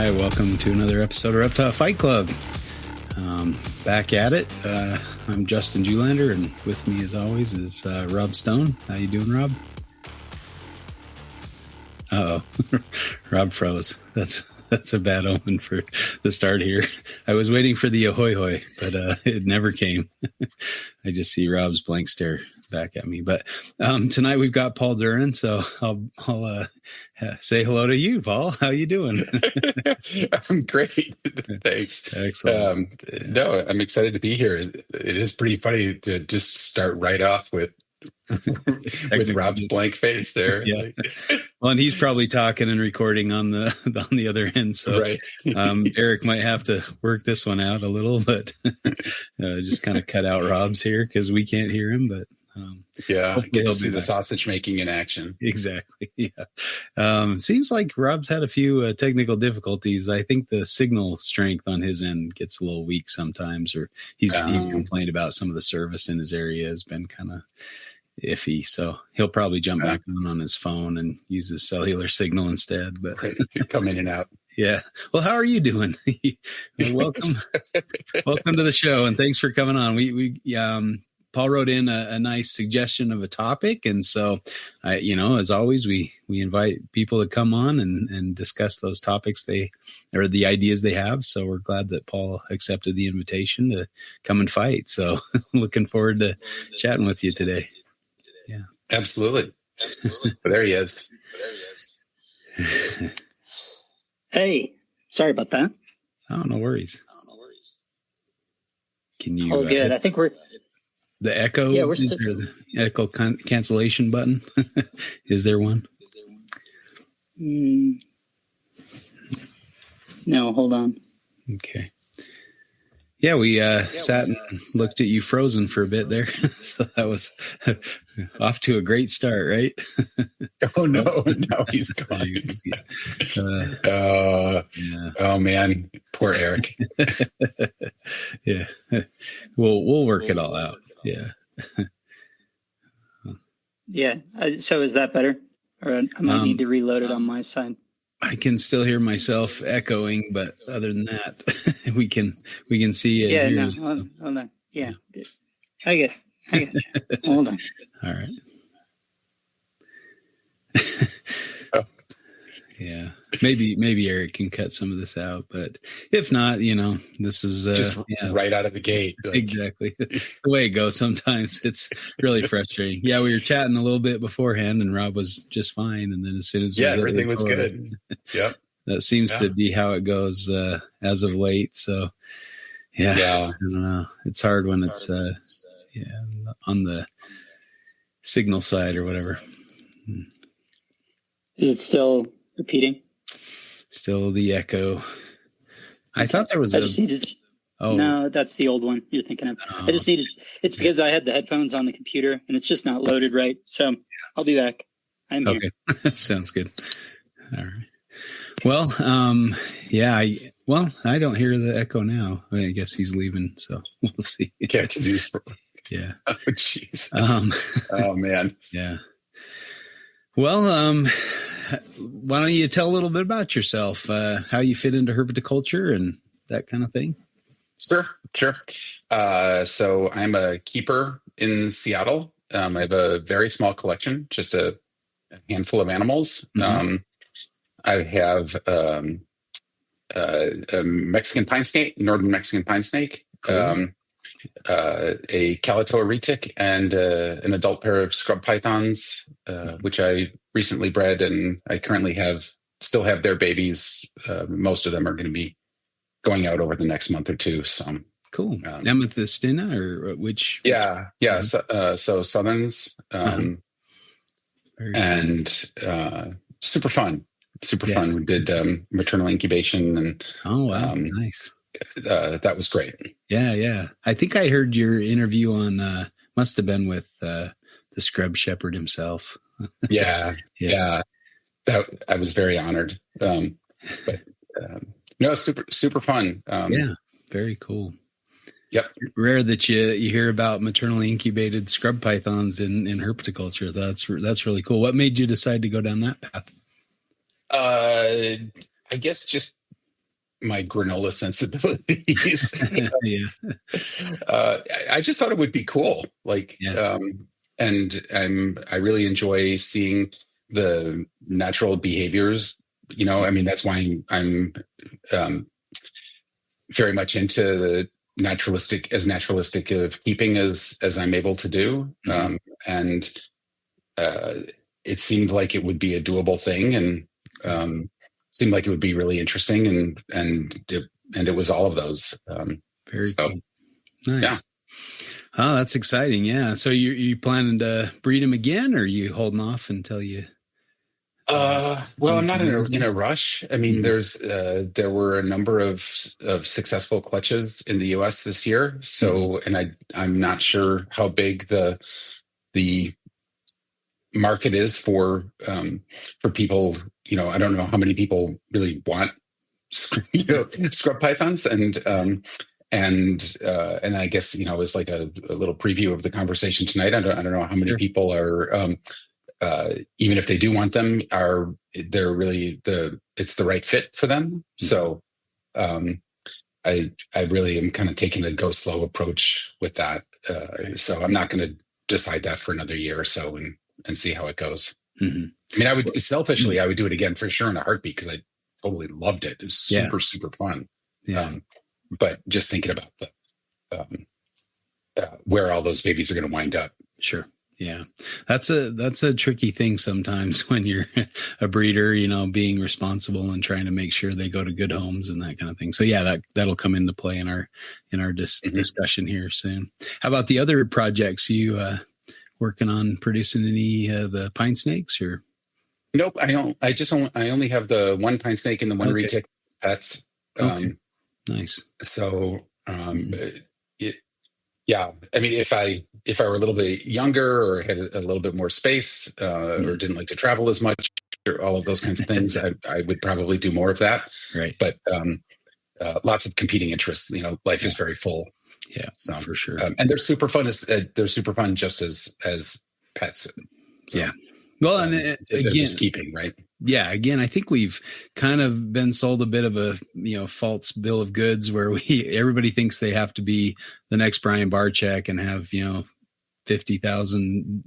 Hi, welcome to another episode of Reptile Fight Club. Back at it. I'm Justin Julander, and with me, as always, is Rob Stone. How you doing, Rob? Uh-oh. Rob froze. That's a bad omen for the start here. I was waiting for the ahoy hoy, but it never came. I just see Rob's blank stare back at me. But tonight we've got Paul Duren, so I'll say hello to you, Paul. How you doing? I'm great. Thanks. Excellent. No, I'm excited to be here. It is pretty funny to just start right off with Rob's blank face there. Yeah. Well, and he's probably talking and recording on the other end. So right. Eric might have to work this one out a little, but just kind of cut out Rob's here because we can't hear him. But get to see the sausage making in action. Exactly. Yeah. Seems like Rob's had a few technical difficulties. I think the signal strength on his end gets a little weak sometimes, or he's complained about some of the service in his area has been kind of iffy. So he'll probably jump back on his phone and use his cellular signal instead. But come in and out. Yeah. Well, how are you doing? Welcome to the show, and thanks for coming on. We Paul wrote in a nice suggestion of a topic. And so, as always, we invite people to come on and discuss those topics or the ideas they have. So we're glad that Paul accepted the invitation to come and fight. So looking forward to chatting with you today. Yeah, absolutely. There he is. Hey, sorry about that. Oh, no worries. Can you? Oh, good. I think we're... The echo, the echo cancellation button. Is there one? No, hold on. Okay. Yeah, we sat and looked at you frozen for a bit there. So that was off to a great start, right? Oh, no, he's gone. Oh, man, poor Eric. Yeah, we'll work it all out. Yeah. Yeah. So is that better? Or I might need to reload it on my side. I can still hear myself echoing, but other than that, we can see it. Yeah. No. Hold on. Yeah. I get you. Hold on. All right. Yeah, maybe Eric can cut some of this out, but if not, this is just right out of the gate. Exactly the way it goes. Sometimes it's really frustrating. Yeah, we were chatting a little bit beforehand, and Rob was just fine, and then as soon as everything was good. Yep, that seems to be how it goes as of late. So yeah, I don't know. It's hard when it's on the signal side or whatever. Is it still repeating? Still the echo. I thought there was No, that's the old one you're thinking of. I just needed, it's because I had the headphones on the computer and it's just not loaded right. So I'll be back. I'm here. Okay. Sounds good. All right. Well, I don't hear the echo now. I guess he's leaving, so we'll see. Yeah, because he's... Yeah. Oh, jeez. Oh, man. Yeah. Well, why don't you tell a little bit about yourself, how you fit into herpetoculture and that kind of thing? Sure. So I'm a keeper in Seattle. I have a very small collection, just a handful of animals. Mm-hmm. I have a Mexican pine snake, northern Mexican pine snake, cool. A Calico retic, and an adult pair of scrub pythons, which I recently bred, and I currently still have their babies. Most of them are going to be going out over the next month or two. So cool. Amethystina or which? Yeah. So Southerns, and super fun. We did maternal incubation, and nice. That was great. Yeah. I think I heard your interview on must have been with the scrub shepherd himself. Yeah. That I was very honored. But super fun. Yeah, very cool. Yep. Rare that you hear about maternally incubated scrub pythons in herpetoculture. That's really cool. What made you decide to go down that path? I guess just my granola sensibilities. Yeah. I just thought it would be cool. Like, and I really enjoy seeing the natural behaviors. I mean, that's why I'm very much into the naturalistic of keeping as I'm able to do. And it seemed like it would be a doable thing, and seemed like it would be really interesting, and it was all of those. Very cool. Nice. Yeah. Oh, that's exciting. Yeah. So you planning to breed him again, or are you holding off until you? Well, I'm not in a rush. I mean, there were a number of successful clutches in the U.S. this year. So, and I'm not sure how big the market is for people. I don't know how many people really want scrub pythons, and I guess as like a little preview of the conversation tonight. I don't know how many people are. Even if they do want them, they're really it's the right fit for them. So I really am kind of taking a go slow approach with that. So I'm not going to decide that for another year or so and see how it goes. I mean, I would selfishly, I would do it again for sure in a heartbeat, because I totally loved it. It was super, super fun. Yeah. But just thinking about where all those babies are going to wind up. Sure. Yeah, that's a tricky thing sometimes when you're a breeder, being responsible and trying to make sure they go to good homes and that kind of thing. So yeah, that'll come into play in our discussion here soon. How about the other projects? You working on producing any the pine snakes, or? Nope, I don't. I only have the one pine snake and the one retic pets. Nice. So yeah, I mean, if I were a little bit younger, or had a little bit more space, or didn't like to travel as much, or all of those kinds of things, I would probably do more of that. Right. But lots of competing interests. Life is very full. Yeah, so, for sure. And they're super fun. They're super fun just as pets. So, yeah. Well, and again, just keeping, right? Yeah. Again, I think we've kind of been sold a bit of a, false bill of goods where everybody thinks they have to be the next Brian Barczyk and have, 50,000,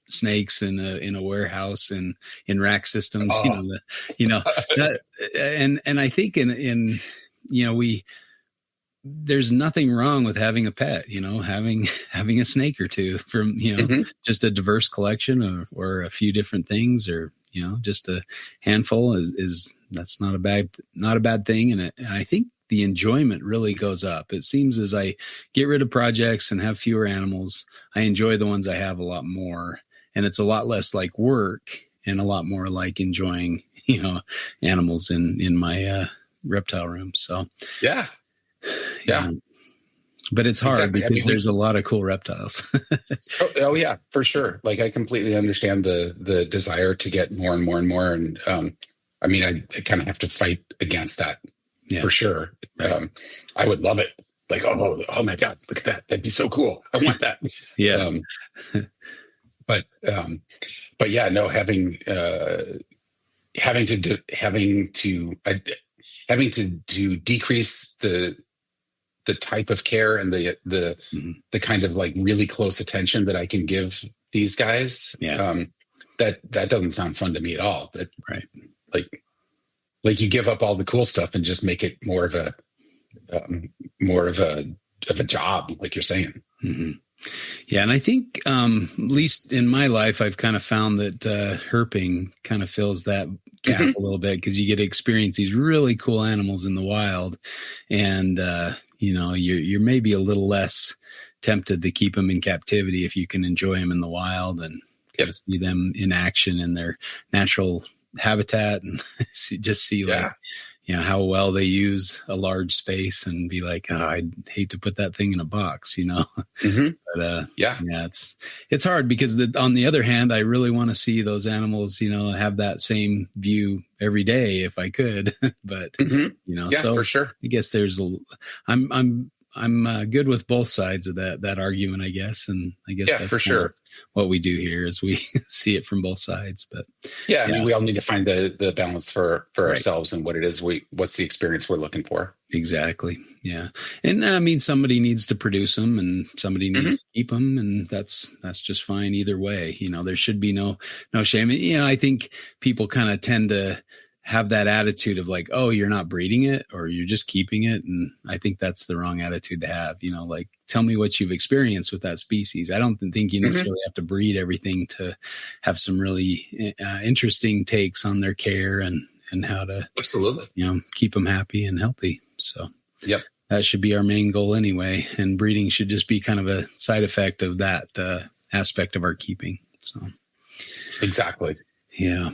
snakes in a warehouse and in rack systems, that, and I think in there's nothing wrong with having a pet, having a snake or two from, just a diverse collection or a few different things, or, just a handful is that's not a bad thing. And I think the enjoyment really goes up. It seems as I get rid of projects and have fewer animals, I enjoy the ones I have a lot more, and it's a lot less like work and a lot more like enjoying, animals in my, reptile room. So, yeah. But it's hard because there's a lot of cool reptiles. oh yeah, for sure. Like, I completely understand the desire to get more and more and more. And I mean, I kind of have to fight against that for sure. Right. I would love it. Like, oh my God, look at that. That'd be so cool. I want that. Yeah. But yeah, no, having to decrease the type of care and the kind of like really close attention that I can give these guys. Yeah. That doesn't sound fun to me at all. That, right. Like you give up all the cool stuff and just make it more of a job, like you're saying. Mm-hmm. Yeah. And I think, at least in my life, I've kind of found that, herping kind of fills that gap a little bit, because you get to experience these really cool animals in the wild, and, you're maybe a little less tempted to keep them in captivity if you can enjoy them in the wild and get to see them in action in their natural habitat, and see like, how well they use a large space, and be like, oh, I'd hate to put that thing in a box, But it's hard, because on the other hand, I really want to see those animals, have that same view every day if I could. But so for sure. I guess I'm good with both sides of that argument, I guess. And I guess that's for sure what we do here is we see it from both sides. But I mean, we all need to find the balance for right. ourselves and what it is what's the experience we're looking for. Exactly. Yeah. And I mean, somebody needs to produce them and somebody needs to keep them, and that's just fine either way. There should be no shame. I think people kind of tend to have that attitude of like, oh, you're not breeding it or you're just keeping it. And I think that's the wrong attitude to have, like, tell me what you've experienced with that species. I don't think you necessarily have to breed everything to have some really interesting takes on their care and how to absolutely, keep them happy and healthy. So that should be our main goal anyway. And breeding should just be kind of a side effect of that aspect of our keeping. So exactly. Yeah.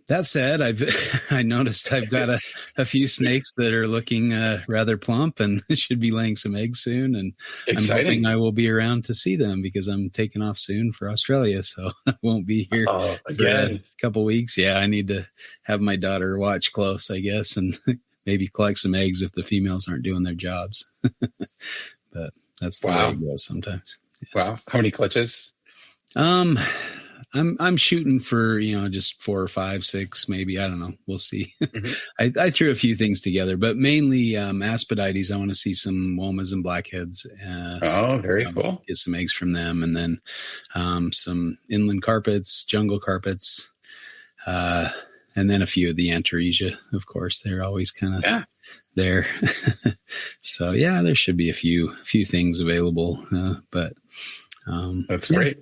That said, I noticed I've got a few snakes that are looking rather plump and should be laying some eggs soon. And exciting. I'm hoping I will be around to see them because I'm taking off soon for Australia, so I won't be here again. For a couple weeks. Yeah, I need to have my daughter watch close, I guess, and maybe collect some eggs if the females aren't doing their jobs. But that's the way it goes sometimes. Yeah. Wow, how many clutches? I'm shooting for, just 4 or 5, 6, maybe. I don't know. We'll see. I threw a few things together, but mainly Aspodites. I want to see some womas and blackheads. Very cool. Get some eggs from them. And then some inland carpets, jungle carpets, and then a few of the Antaresia, of course. They're always kind of there. So, yeah, there should be a few things available. But that's great.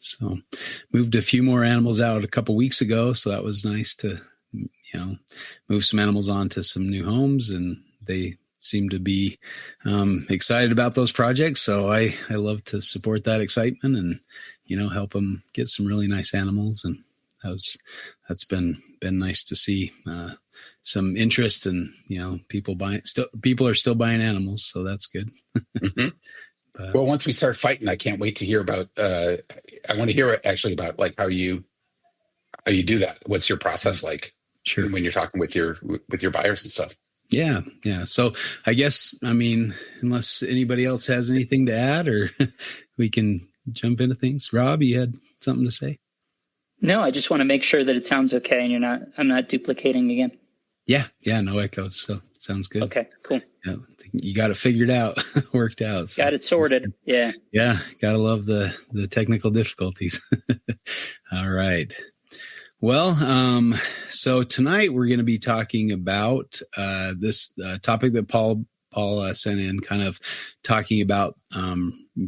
So moved a few more animals out a couple weeks ago. So that was nice to, move some animals on to some new homes, and they seem to be excited about those projects. So I love to support that excitement and, help them get some really nice animals. And that's been nice to see some interest and, people are still buying animals. So that's good. Well, once we start fighting, I can't wait to hear about. I want to hear actually about like how you do that. What's your process like? Sure. When you're talking with your buyers and stuff. Yeah. So I guess unless anybody else has anything to add, or we can jump into things. Rob, you had something to say? No, I just want to make sure that it sounds okay, and I'm not duplicating again. Yeah. No echoes. So sounds good. Okay. Cool. Yeah. You got it figured out, worked out. So got it sorted. Yeah. Yeah. Gotta love the technical difficulties. All right. Well, so tonight we're going to be talking about this topic that Paul sent in, kind of talking about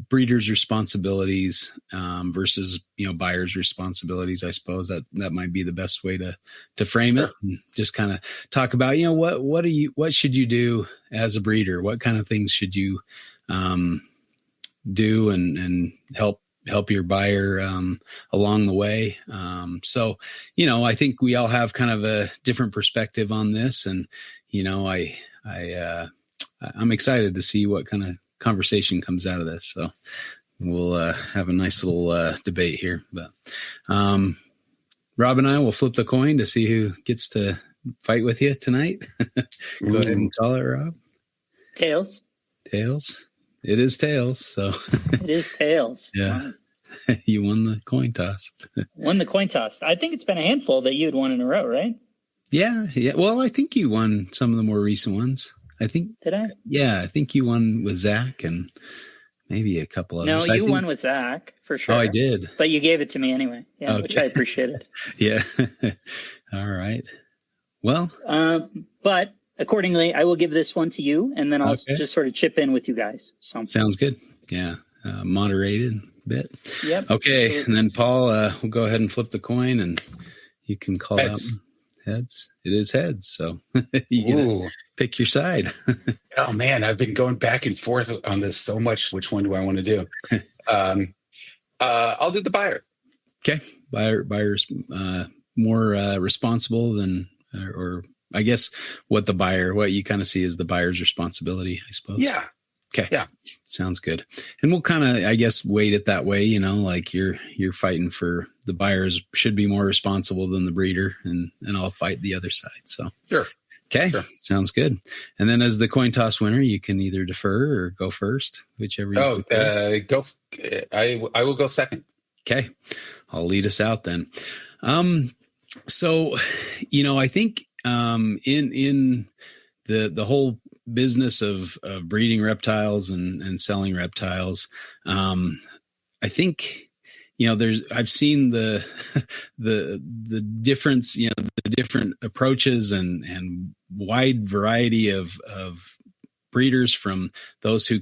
breeders' responsibilities versus buyers' responsibilities. I suppose that might be the best way to frame it. And just kind of talk about what should you do as a breeder? What kind of things should you do and help your buyer along the way. So I think we all have kind of a different perspective on this, and I'm excited to see what kind of conversation comes out of this. So we'll have a nice little debate here. But Rob and I will flip the coin to see who gets to fight with you tonight. Go ahead and call it, Rob. Tails. It is tails. So it is tails. Yeah. You won the coin toss. Won the coin toss. I think it's been a handful that you had won in a row, right? Yeah. Well, I think you won some of the more recent ones. I think. Did I? Yeah, I think you won with Zach and maybe a couple others. No, you won with Zach for sure. Oh, I did. But you gave it to me anyway. Yeah, okay. Which I appreciated. Yeah. All right. Well. But accordingly, I will give this one to you, and then I'll just sort of chip in with you guys. So sounds good. Yeah. Moderated bit. Yep. Okay. Absolutely. And then Paul, we'll go ahead and flip the coin, and you can call heads. Out heads. It is heads. So you gotta pick your side. Oh man, I've been going back and forth on this so much. Which one do I want to do? I'll do the buyer. Okay. Buyer's more responsible than, or I guess what you kind of see as the buyer's responsibility, I suppose. Yeah. Okay. Yeah. Sounds good. And we'll kind of, I guess, weight it that way, like you're fighting for the buyers should be more responsible than the breeder, and I'll fight the other side. So sure. Okay, Sure. Sounds good. And then as the coin toss winner, you can either defer or go first, whichever you prefer. Go. I will go second. Okay, I'll lead us out then. So, I think in the whole business of breeding reptiles and selling reptiles, I think I've seen the difference, the different approaches and wide variety of breeders, from those who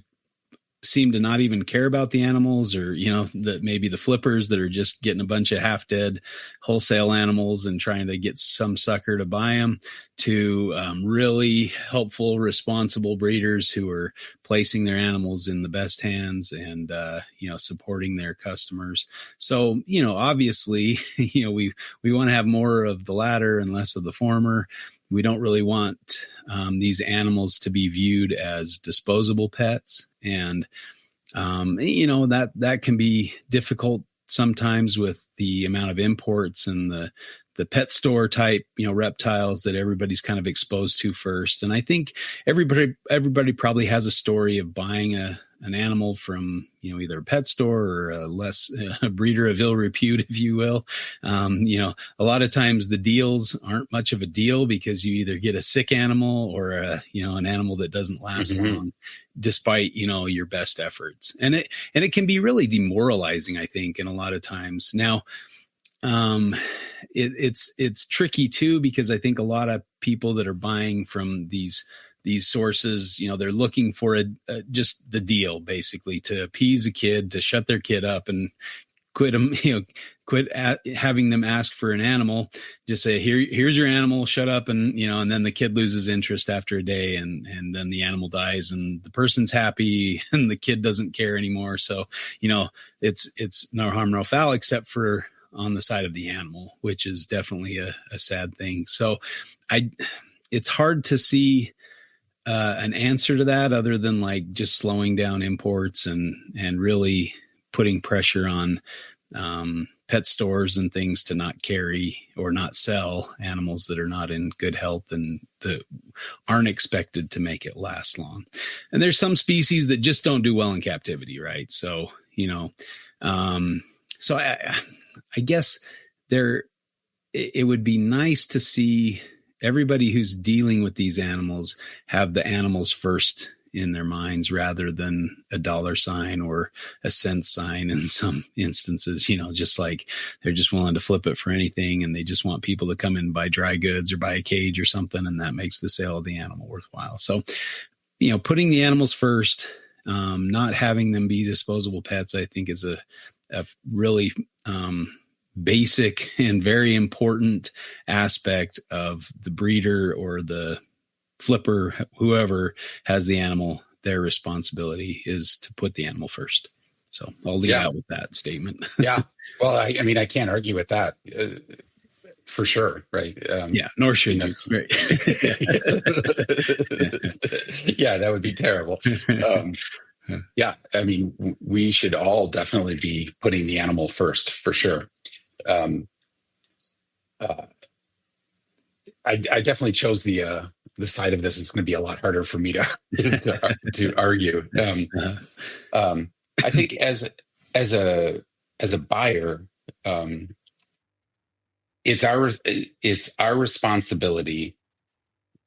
seem to not even care about the animals, or maybe the flippers that are just getting a bunch of half dead wholesale animals and trying to get some sucker to buy them, to really helpful, responsible breeders who are placing their animals in the best hands and supporting their customers. So obviously we want to have more of the latter and less of the former. We don't really want these animals to be viewed as disposable pets. And, that can be difficult sometimes with the amount of imports and the pet store type, reptiles that everybody's kind of exposed to first. And I think everybody probably has a story of buying an animal from, either a pet store or a breeder of ill repute, if you will. A lot of times the deals aren't much of a deal because you either get a sick animal or an animal that doesn't last long, despite, your best efforts. And it can be really demoralizing, I think, in a lot of times. Now, it's tricky too, because I think a lot of people that are buying from these sources, they're looking for just the deal, basically, to appease a kid, to shut their kid up and quit having them ask for an animal. Just say, here's your animal, shut up. And, and then the kid loses interest after a day, and then the animal dies and the person's happy and the kid doesn't care anymore. So, it's no harm, no foul, except for on the side of the animal, which is definitely a sad thing. So it's hard to see an answer to that other than like just slowing down imports and really putting pressure on pet stores and things to not carry or not sell animals that are not in good health and that aren't expected to make it last long. And there's some species that just don't do well in captivity, right? So, so I guess it would be nice to see everybody who's dealing with these animals have the animals first in their minds rather than a dollar sign or a cent sign in some instances, just like they're just willing to flip it for anything and they just want people to come in and buy dry goods or buy a cage or something, and that makes the sale of the animal worthwhile. So, putting the animals first, not having them be disposable pets, I think is a really basic and very important aspect of the breeder or the flipper, whoever has the animal. Their responsibility is to put the animal first. So I'll leave out with that statement. Yeah. Well, I can't argue with that for sure. Right. Nor should you. Right. Yeah, that would be terrible. We should all definitely be putting the animal first, for sure. I definitely chose the side of this. It's going to be a lot harder for me to argue. I think as a buyer, it's our responsibility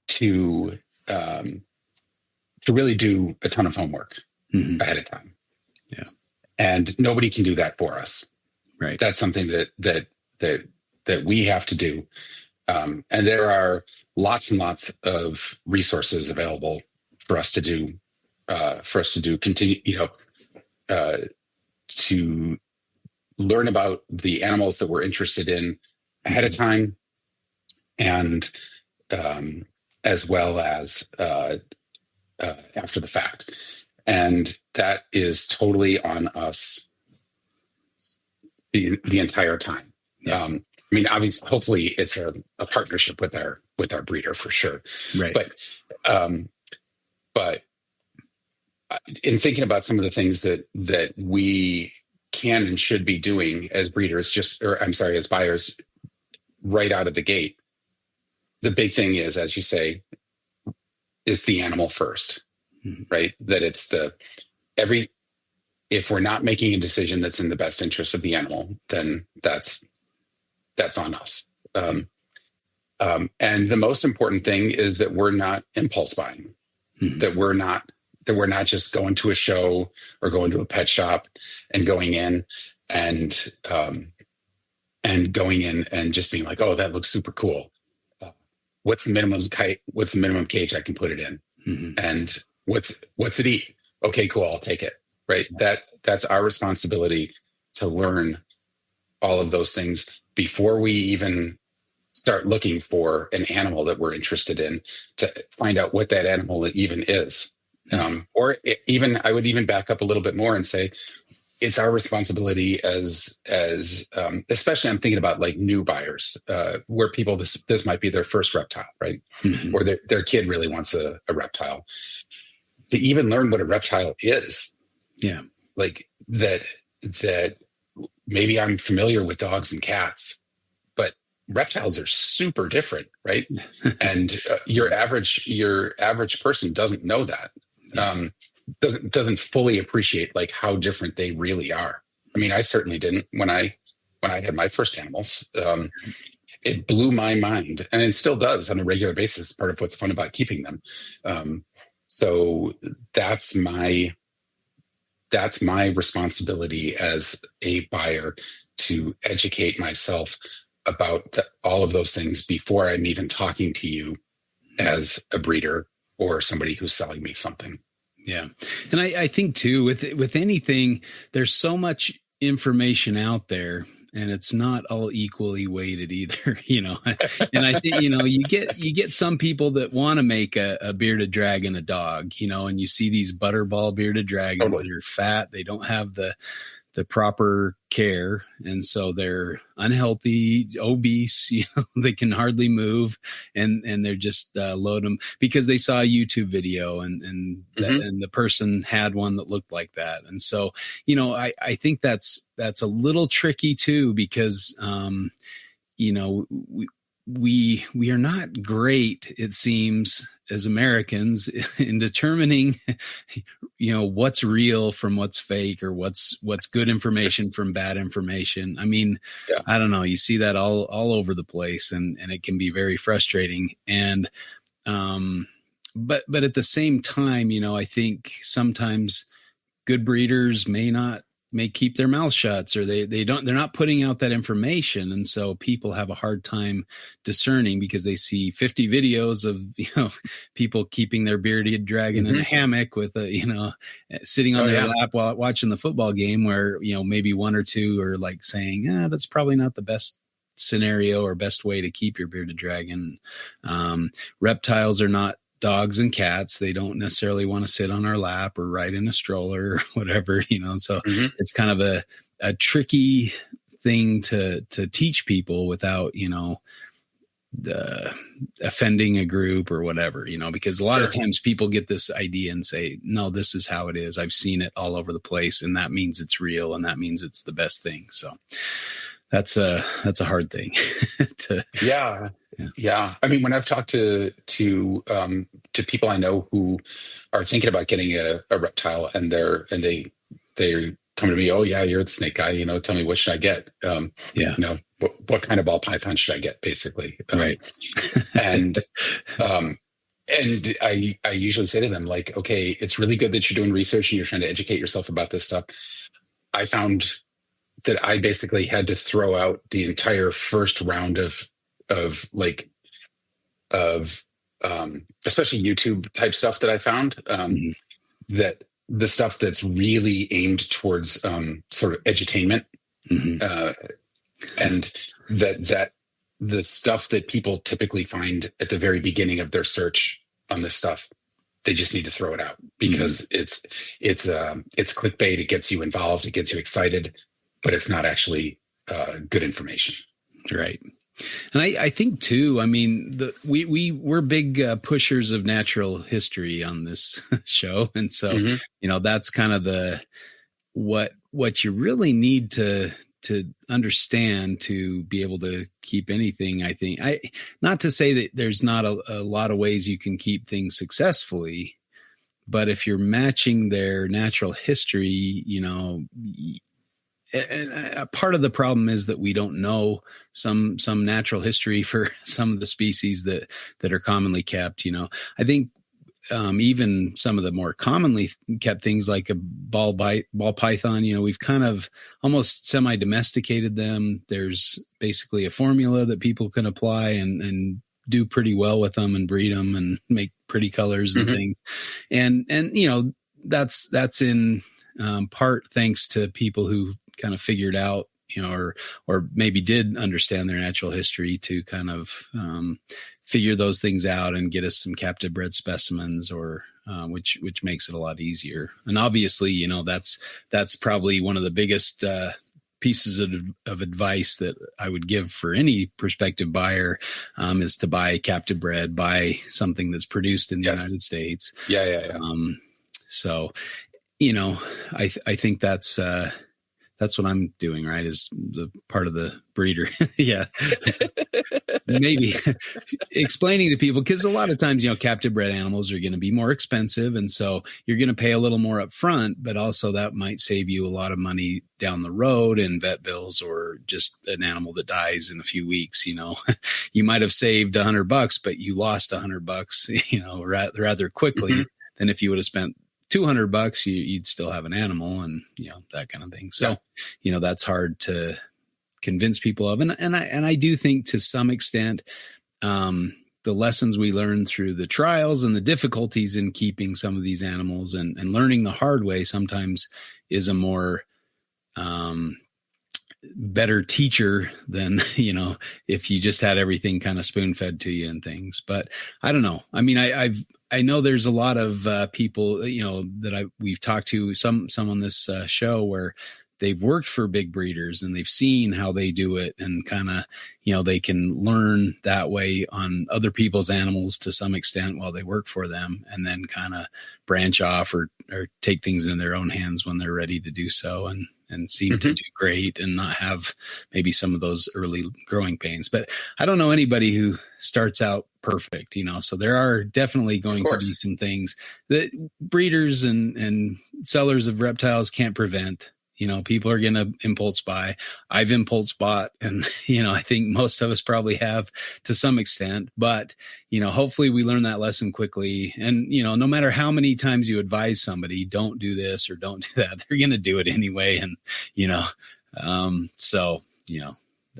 to really do a ton of homework ahead of time. Yeah, and nobody can do that for us. Right. That's something that we have to do. And there are lots and lots of resources available for us to do, continue, to learn about the animals that we're interested in ahead of time, and as well as after the fact. And that is totally on us the entire time. Yeah. Obviously, hopefully it's a partnership with our breeder, for sure. Right. But in thinking about some of the things that we can and should be doing as breeders, as buyers, right out of the gate, the big thing is, as you say, it's the animal first, Mm-hmm. right? That it's if we're not making a decision that's in the best interest of the animal, then that's on us. And the most important thing is that we're not impulse buying, Mm-hmm. that we're not just going to a show or going to a pet shop and going in and just being like, oh, that looks super cool. What's the minimum cage I can put it in? Mm-hmm. And what's it eat? Okay, cool. I'll take it. Right. That's our responsibility to learn all of those things before we even start looking for an animal that we're interested in, to find out what that animal even is. I would even back up a little bit more and say it's our responsibility as especially I'm thinking about like new buyers, where people, this might be their first reptile, right? Mm-hmm. Or their kid really wants a reptile, to even learn what a reptile is. Yeah. Like that maybe I'm familiar with dogs and cats, but reptiles are super different, right? And your average person doesn't know that. Doesn't fully appreciate like how different they really are. I mean, I certainly didn't when I had my first animals. It blew my mind, and it still does on a regular basis. Part of what's fun about keeping them. So that's my responsibility as a buyer, to educate myself about all of those things before I'm even talking to you as a breeder or somebody who's selling me something. Yeah. And I think too, with anything, there's so much information out there, and it's not all equally weighted either, and I think, you get some people that want to make a bearded dragon a dog, and you see these butterball bearded dragons that are fat. They don't have the proper care. And so they're unhealthy, obese, they can hardly move, and they're just load them because they saw a YouTube video and the person had one that looked like that. And so, I think that's a little tricky too, because, we are not great, it seems, as Americans in determining, what's real from what's fake, or what's good information from bad information. I mean, I don't know. You see that all over the place, and it can be very frustrating. And, but at the same time, I think sometimes good breeders may keep their mouth shut, or they're not putting out that information. And so people have a hard time discerning, because they see 50 videos of, people keeping their bearded dragon in a hammock with sitting on their lap while watching the football game, where, maybe one or two are like saying, that's probably not the best scenario or best way to keep your bearded dragon. Reptiles are not dogs and cats. They don't necessarily want to sit on our lap or ride in a stroller or whatever, so it's kind of a tricky thing to teach people without, offending a group or whatever, because a lot of times people get this idea and say, no, this is how it is. I've seen it all over the place, and that means it's real, and that means it's the best thing. So that's a hard thing Yeah. I mean, when I've talked to people I know who are thinking about getting a reptile, and they come to me, oh yeah, you're the snake guy, tell me, what should I get? What kind of ball python should I get, basically? Right. And I usually say to them, like, okay, it's really good that you're doing research and you're trying to educate yourself about this stuff. I found that I basically had to throw out the entire first round of especially YouTube type stuff that I found, that the stuff that's really aimed towards sort of edutainment, and that the stuff that people typically find at the very beginning of their search on this stuff, they just need to throw it out, because it's clickbait. It gets you involved, it gets you excited, but it's not actually good information. Right. And I think too, I mean, we're big pushers of natural history on this show. And so, that's kind of what you really need to to understand to be able to keep anything. I think not to say that there's not a lot of ways you can keep things successfully, but if you're matching their natural history, and a part of the problem is that we don't know some natural history for some of the species that are commonly kept. I think even some of the more commonly kept things like a ball python, we've kind of almost semi-domesticated them. There's basically a formula that people can apply and do pretty well with them and breed them and make pretty colors and things. And that's in part thanks to people who kind of figured out, or maybe did understand their natural history to kind of figure those things out and get us some captive bred specimens, or which makes it a lot easier. And obviously, that's probably one of the biggest pieces of advice that I would give for any prospective buyer is to buy captive bred, buy something that's produced in the United States. Yeah. So, I think that's what I'm doing, right? Is the part of the breeder. Yeah. Maybe explaining to people, because a lot of times, captive bred animals are going to be more expensive. And so you're going to pay a little more up front, but also that might save you a lot of money down the road in vet bills, or just an animal that dies in a few weeks. You might have saved $100, but you lost $100, rather quickly than if you would have spent $200, you'd still have an animal, and that kind of thing. So, that's hard to convince people of. And I do think to some extent, the lessons we learn through the trials and the difficulties in keeping some of these animals and learning the hard way sometimes is a more better teacher than, if you just had everything kind of spoon fed to you and things. But I don't know. I mean, I know there's a lot of people, that we've talked to, some on this show, where they've worked for big breeders and they've seen how they do it, and kind of, they can learn that way on other people's animals to some extent while they work for them, and then kind of branch off or take things in their own hands when they're ready to do so, and seem to do great and not have maybe some of those early growing pains. But I don't know anybody who starts out perfect, so there are definitely going to be some things that breeders and sellers of reptiles can't prevent. People are going to impulse buy. I've impulse bought, and, I think most of us probably have to some extent, but, hopefully we learn that lesson quickly. And, no matter how many times you advise somebody, don't do this or don't do that, they're going to do it anyway. And, so,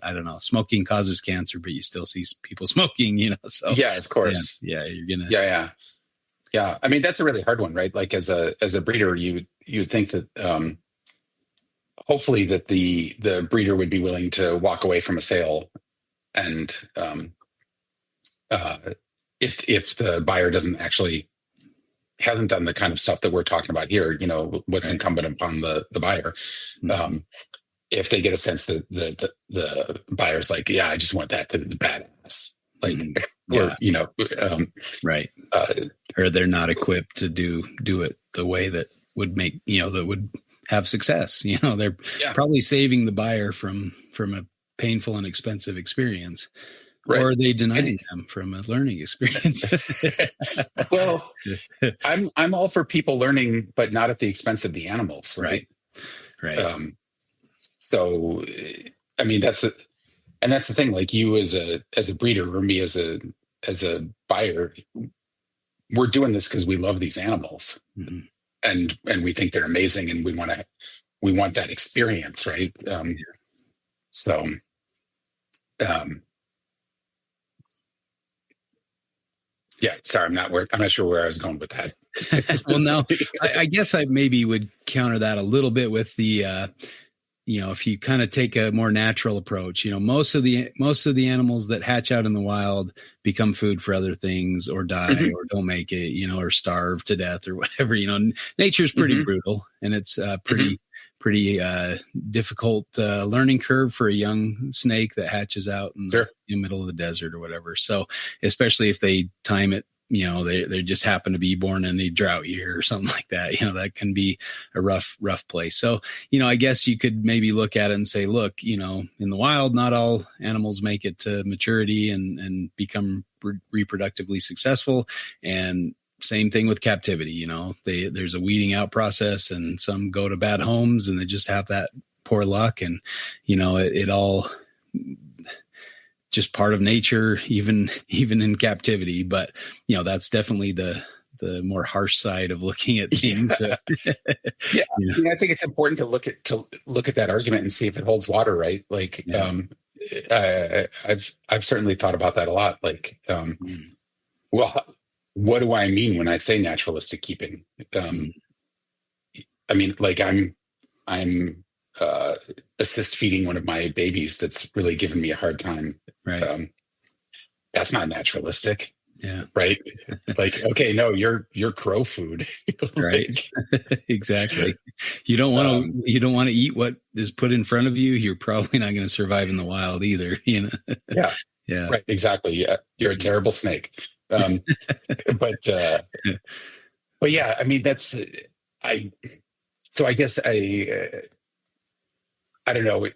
I don't know, smoking causes cancer, but you still see people smoking, so. Yeah, of course. Yeah. You're going to. Yeah. I mean, that's a really hard one, right? Like as a breeder, you would think that, hopefully that the breeder would be willing to walk away from a sale, and if the buyer hasn't done the kind of stuff that we're talking about here, what's incumbent upon the buyer. If they get a sense that the buyer's like, yeah, I just want that because it's badass, like, right, or they're not equipped to do it the way that would make that would have success. They're probably saving the buyer from a painful and expensive experience, or are they denying them from a learning experience? Well, I'm all for people learning, but not at the expense of the animals. Right. So, I mean, that's the thing, like you as a breeder, or me as a buyer, we're doing this because we love these animals. And we think they're amazing, and we want that experience, right? So, yeah. Sorry, I'm not sure where I was going with that. Well, no, I guess I maybe would counter that a little bit with the, if you kind of take a more natural approach, most of the animals that hatch out in the wild become food for other things, or die, or don't make it, or starve to death or whatever. Nature's pretty brutal, and it's pretty difficult learning curve for a young snake that hatches out in the middle of the desert or whatever. So especially if they time it, they just happen to be born in a drought year or something like that. That can be a rough place. So, I guess you could maybe look at it and say, look, in the wild, not all animals make it to maturity and become reproductively successful. And same thing with captivity. There's a weeding out process, and some go to bad homes and they just have that poor luck. And, it all just part of nature, even in captivity. But, that's definitely the more harsh side of looking at things. Yeah. I think it's important to look at that argument and see if it holds water, right? Like, I've certainly thought about that a lot. Like, well, what do I mean when I say naturalistic keeping? I mean, like I'm assist feeding one of my babies that's really given me a hard time. Right. That's not naturalistic. Yeah. Right. Like, okay, no, you're crow food. Right. Exactly. You don't want to eat what is put in front of you. You're probably not going to survive in the wild either. Yeah. Yeah. Right. Exactly. Yeah. You're a terrible snake. But yeah, I mean, I guess I don't know.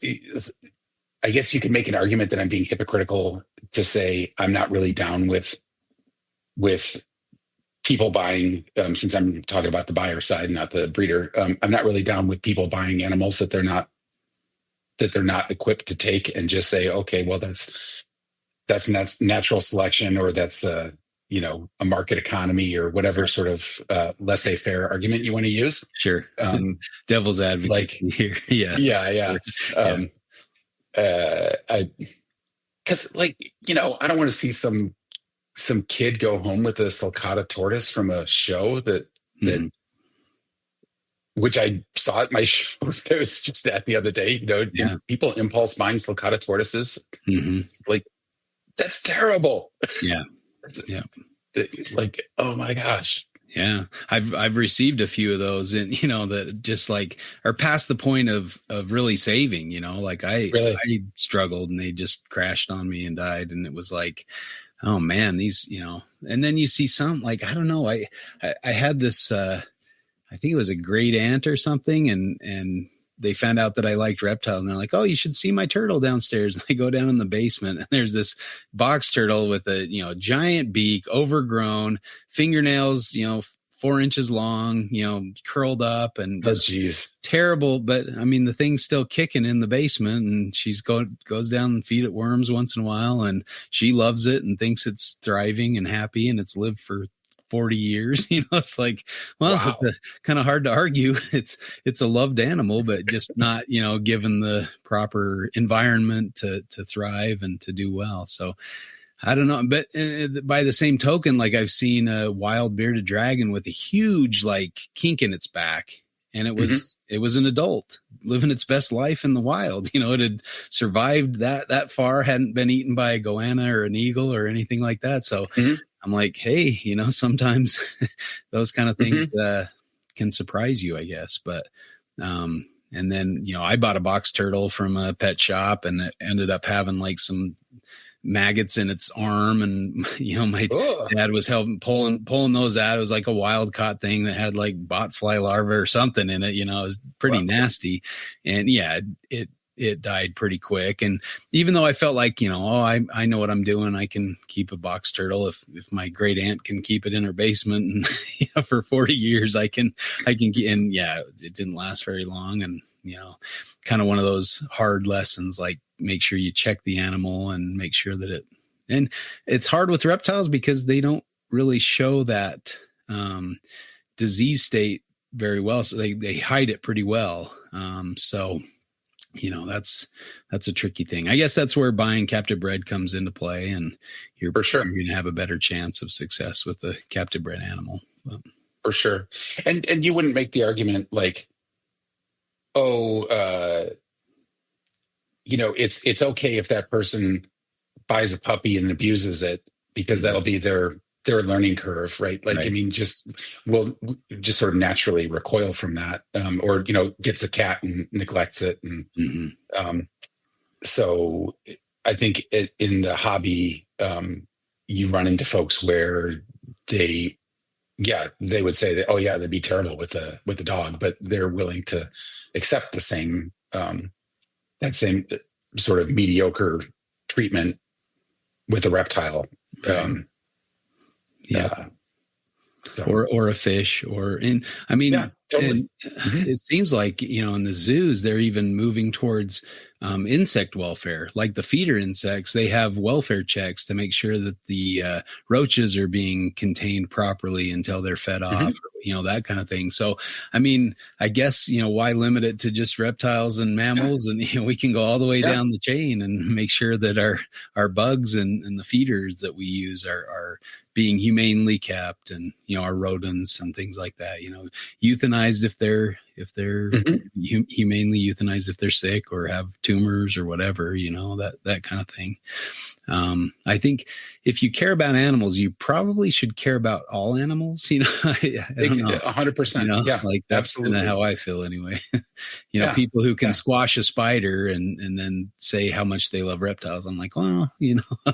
I guess you could make an argument that I'm being hypocritical to say I'm not really down with people buying, since I'm talking about the buyer side, not the breeder. I'm not really down with people buying animals that they're not equipped to take and just say, okay, well, that's natural selection, or that's a market economy, or whatever sort of laissez-faire argument you want to use. Sure. Devil's advocate, like, here. Yeah. Because I don't want to see some kid go home with a sulcata tortoise from a show that which I saw at my show that was just at the other day. People impulse buying sulcata tortoises. Like, that's terrible. Yeah. Like, oh my gosh. Yeah. I've received a few of those, and that just like are past the point of really saving, like I struggled and they just crashed on me and died. And it was like, oh man, these, and then you see some, like, I don't know. I had this, I think it was a great aunt or something. And they found out that I liked reptiles, and they're like, oh, you should see my turtle downstairs. And I go down in the basement, and there's this box turtle with a, giant beak, overgrown, fingernails, 4 inches long, curled up, and just terrible. But I mean, the thing's still kicking in the basement, and she's goes down and feed it worms once in a while. And she loves it and thinks it's thriving and happy, and it's lived for 40 years. It's like, well, wow. It's kind of hard to argue. It's a loved animal, but just not, given the proper environment to thrive and to do well. So I don't know, but by the same token, like I've seen a wild bearded dragon with a huge, like, kink in its back. And it was an adult living its best life in the wild. It had survived that far, hadn't been eaten by a goanna or an eagle or anything like that. So I'm like, hey, sometimes those kind of things can surprise you, I guess. But, and then, I bought a box turtle from a pet shop, and it ended up having like some maggots in its arm. And, my dad was helping pulling those out. It was like a wild caught thing that had like botfly larvae or something in it. It was pretty nasty. And yeah, it died pretty quick. And even though I felt like, I know what I'm doing, I can keep a box turtle. If my great aunt can keep it in her basement and for 40 years, I can get, and yeah, it didn't last very long. And, kind of one of those hard lessons, like make sure you check the animal and make sure that and it's hard with reptiles because they don't really show that, disease state very well. So they hide it pretty well. So, that's a tricky thing. I guess that's where buying captive bred comes into play, and you're going to have a better chance of success with the captive bred animal. But. For sure. And you wouldn't make the argument like, it's okay if that person buys a puppy and abuses it, because that'll be their learning curve, right? Like, right. I mean, we'll just sort of naturally recoil from that, or, gets a cat and neglects it. And so I think in the hobby, you run into folks where they would say that, oh yeah, that'd be terrible with the dog, but they're willing to accept the same that same sort of mediocre treatment with a reptile. Right. Or a fish, totally. Mm-hmm. It seems like, in the zoos, they're even moving towards insect welfare. Like the feeder insects, they have welfare checks to make sure that the roaches are being contained properly until they're fed off, that kind of thing. So, I guess, why limit it to just reptiles and mammals? And, we can go all the way down the chain and make sure that our bugs and the feeders that we use are being humanely kept, and, our rodents and things like that, euthanized if they're humanely euthanized if they're sick or have tumors or whatever, that kind of thing. I think if you care about animals, you probably should care about all animals. I don't know. 100%. Like that's kind of how I feel anyway. People who can squash a spider and then say how much they love reptiles. I'm like, well,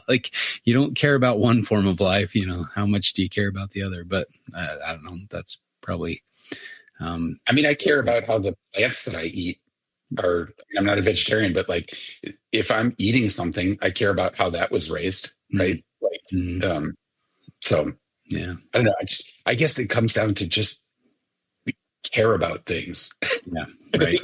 like you don't care about one form of life. How much do you care about the other? But I don't know. That's probably. I care about how the plants that I eat are. I'm not a vegetarian, but like if I'm eating something, I care about how that was raised, right? So yeah, I don't know. I guess it comes down to just care about things. Yeah, right.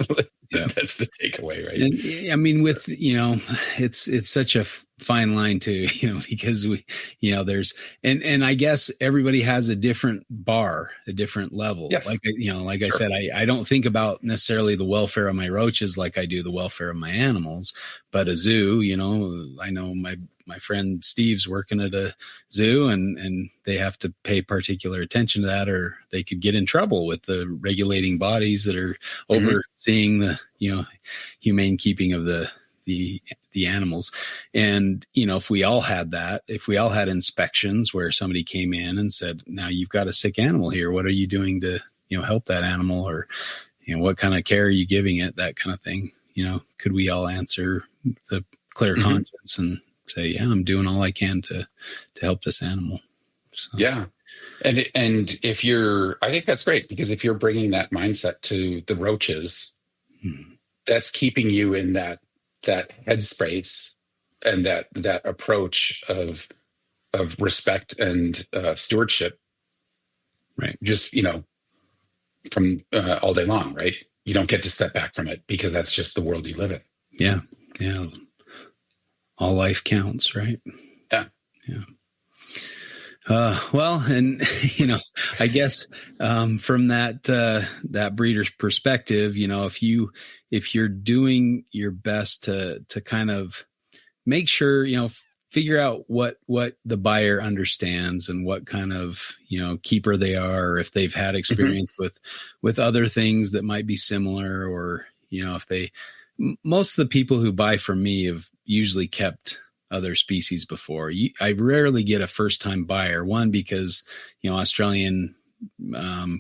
Yeah. That's the takeaway, right? And, with it's such a fine line too, because we, there's and I guess everybody has a different bar, a different level. Yes. Like I said, I don't think about necessarily the welfare of my roaches like I do the welfare of my animals. But a zoo, I know my friend Steve's working at a zoo and they have to pay particular attention to that, or they could get in trouble with the regulating bodies that are overseeing the, humane keeping of the animals. And, if we all had that, if we all had inspections where somebody came in and said, now you've got a sick animal here, what are you doing to, help that animal? Or, what kind of care are you giving it? That kind of thing. Could we all answer the clear conscience and say, yeah, I'm doing all I can to help this animal. So. Yeah. And if I think that's great, because if you're bringing that mindset to the roaches, that's keeping you in that headspace and that approach of respect and stewardship, right? Just, from all day long, right? You don't get to step back from it because that's just the world you live in. Yeah. Yeah. All life counts, right? Yeah. Yeah. Well, and, I guess, from that breeder's perspective, if you're doing your best to kind of make sure, figure out what the buyer understands and what kind of, keeper they are, or if they've had experience with other things that might be similar, or, if most of the people who buy from me have usually kept other species before. I rarely get a first time buyer, one, because, Australian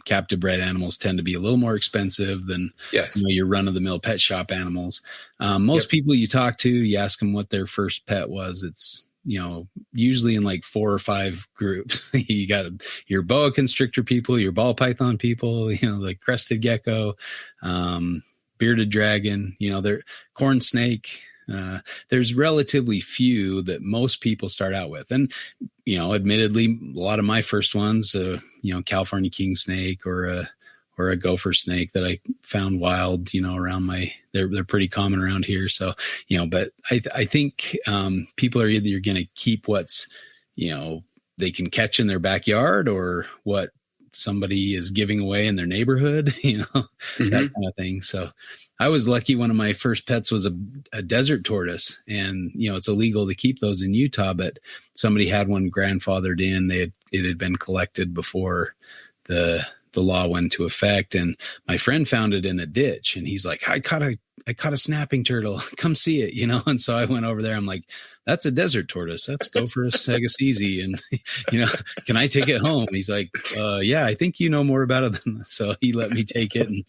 captive bred animals tend to be a little more expensive than your run of the mill pet shop animals. Most people you talk to, you ask them what their first pet was. It's, usually in like 4 or 5 groups. You got your boa constrictor people, your ball python people, the crested gecko, bearded dragon, their corn snake. There's relatively few that most people start out with. And, admittedly, a lot of my first ones, California king snake or a gopher snake that I found wild, around they're pretty common around here. So, but I think, people are either going to keep what's, they can catch in their backyard, or what somebody is giving away in their neighborhood, that kind of thing. So I was lucky. One of my first pets was a desert tortoise, and, it's illegal to keep those in Utah, but somebody had one grandfathered in. It had been collected before the law went into effect. And my friend found it in a ditch, and he's like, I caught a snapping turtle. Come see it, And so I went over there. I'm like, that's a desert tortoise. That's Gopherus agassiz. And, can I take it home? He's like, yeah, I think you know more about it than that. So he let me take it. And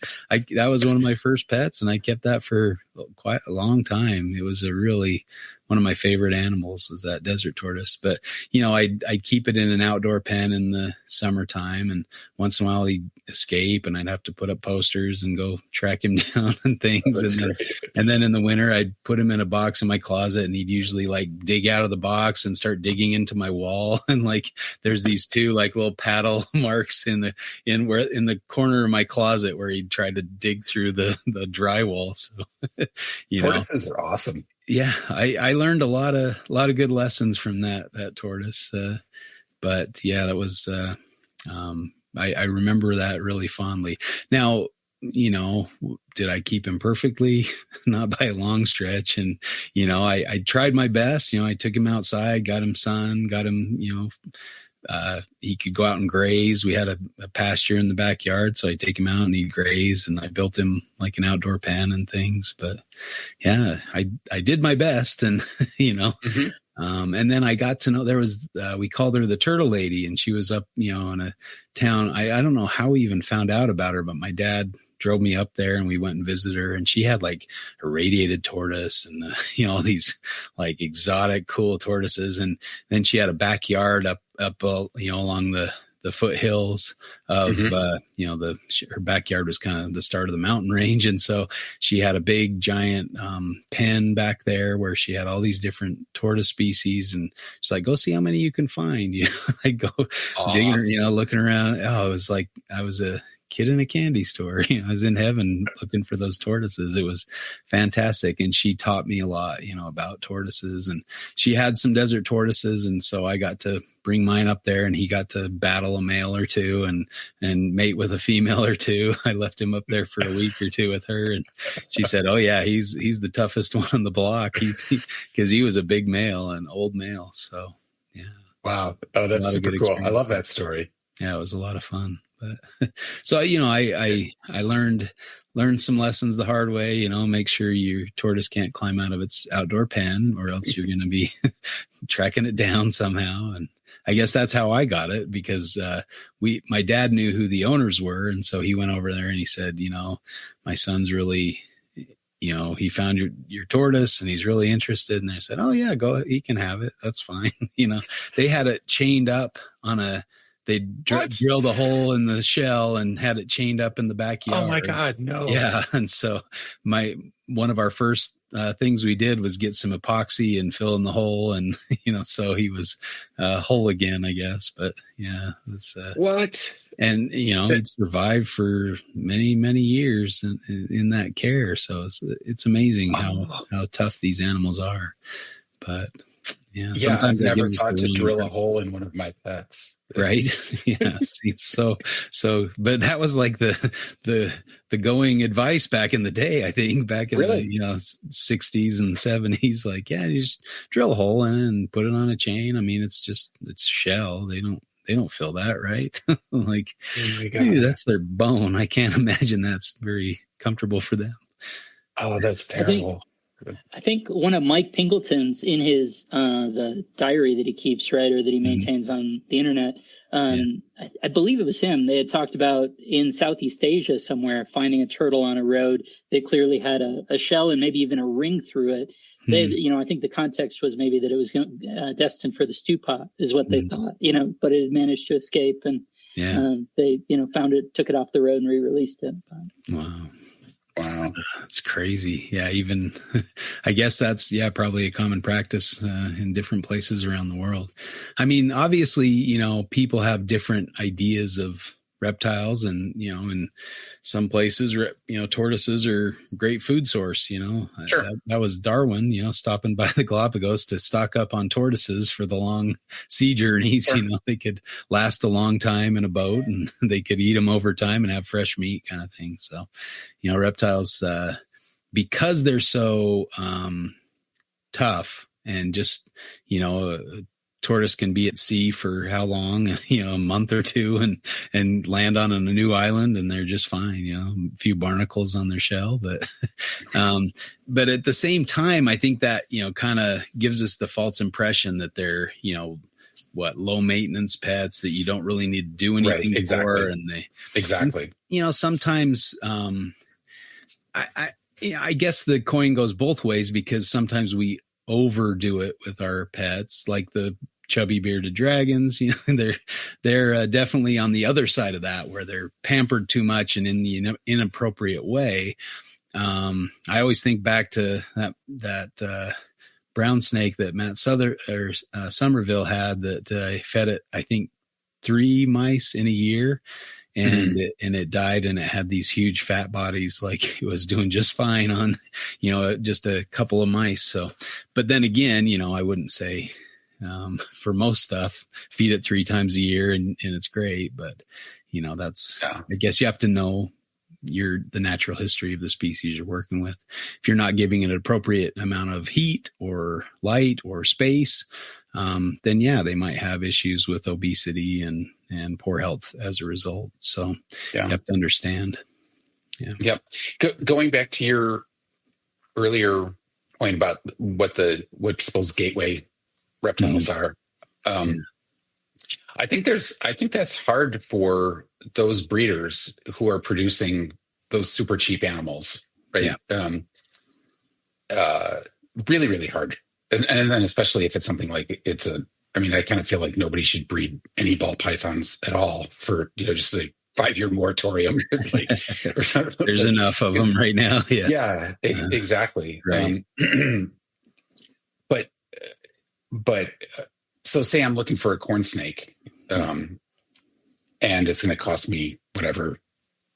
that was one of my first pets. And I kept that for quite a long time. It was a really one of my favorite animals was that desert tortoise. But, I'd keep it in an outdoor pen in the summertime, and once in a while he'd escape and I'd have to put up posters and go track him down and things. And then in the winter, I'd put him in a box in my closet, and he'd usually like dig out of the box and start digging into my wall. And like, there's these two like little paddle marks in the corner of my closet where he'd try to dig through the drywall. So, tortoises are awesome. Yeah. I learned a lot of good lessons from that tortoise. But yeah, that was, I remember that really fondly. Now, did I keep him perfectly? Not by a long stretch. And, I tried my best. I took him outside, got him sun, got him, he could go out and graze. We had a pasture in the backyard, so I'd take him out and he'd graze, and I built him like an outdoor pen and things. But yeah, I did my best, and, and then I got to know there was, we called her the Turtle Lady, and she was up, in a town. I don't know how we even found out about her, but my dad drove me up there and we went and visited her, and she had like a radiated tortoise and, all these like exotic, cool tortoises. And then she had a backyard up, along the foothills of, her backyard was kind of the start of the mountain range. And so she had a big giant, pen back there where she had all these different tortoise species. And she's like, go see how many you can find. I go digging, looking around. Oh, it was like, I was a kid in a candy store. I was in heaven looking for those tortoises. It was fantastic. And she taught me a lot, about tortoises, and she had some desert tortoises. And so I got to bring mine up there, and he got to battle a male or two and mate with a female or two. I left him up there for a week or two with her. And she said, oh yeah, he's the toughest one on the block. Cause he was a big male, an old male. So yeah. Wow. Oh, that's super cool. I love that story. Yeah. It was a lot of fun. But so, I learned some lessons the hard way, make sure your tortoise can't climb out of its outdoor pen, or else you're going to be tracking it down somehow. And I guess that's how I got it, because my dad knew who the owners were. And so he went over there and he said, my son's really, he found your tortoise and he's really interested. And I said, oh yeah, go, he can have it. That's fine. They had it chained up on they drilled a hole in the shell and had it chained up in the backyard. Oh my God, no. Yeah. And so one of our first things we did was get some epoxy and fill in the hole. And, so he was whole again, I guess. But yeah, it was, what? And, he'd survived for many, many years in that care. So it's amazing how tough these animals are. But yeah, sometimes I've never thought to drill a hole in one of my pets. Right. Yeah. Seems so, but that was like the going advice back in the day, I think, back in the 60s and 70s. Like, yeah, you just drill a hole in it and put it on a chain. I mean, it's shell. They don't fill that, right? Like, dude, that's their bone. I can't imagine that's very comfortable for them. Oh, that's terrible. I think one of Mike Pingleton's in his the diary that he keeps, right, or that he maintains on the internet. I believe it was him. They had talked about in Southeast Asia somewhere finding a turtle on a road that clearly had a shell and maybe even a ring through it. They, I think the context was maybe that it was destined for the stew pot, is what they thought. But it had managed to escape, and they found it, took it off the road, and re-released it. Wow. That's crazy. Yeah. Even, I guess that's, probably a common practice in different places around the world. I mean, obviously, people have different ideas of reptiles, and, in some places, tortoises are great food source, Sure. That was Darwin, stopping by the Galapagos to stock up on tortoises for the long sea journeys. Sure. They could last a long time in a boat, and they could eat them over time and have fresh meat kind of thing. So, reptiles, because they're so tough, and just, tortoise can be at sea for how long, a month or two, and land on a new island, and they're just fine, a few barnacles on their shell. But, but at the same time, I think that, kind of gives us the false impression that they're, low maintenance pets that you don't really need to do anything for. And sometimes, I guess the coin goes both ways, because sometimes we overdo it with our pets, like the chubby bearded dragons. They're definitely on the other side of that, where they're pampered too much and in the inappropriate way. I always think back to that brown snake that Matt Somerville had, that fed it, I think, 3 mice in a year, and it died, and it had these huge fat bodies, like it was doing just fine on, just a couple of mice. So, but then again, I wouldn't say, for most stuff, feed it 3 times a year and it's great. But, that's, I guess you have to know the natural history of the species you're working with. If you're not giving it an appropriate amount of heat or light or space, then they might have issues with obesity and poor health as a result. So you have to understand. Yeah. Yep. Going back to your earlier point about what people's gateway reptiles are. I think that's hard for those breeders who are producing those super cheap animals, right? Yeah. Really, really hard. And then especially if it's something like I kind of feel like nobody should breed any ball pythons at all for, just a 5-year moratorium. There's enough of them right now. Yeah. Exactly. Right. But so say I'm looking for a corn snake, and it's going to cost me whatever.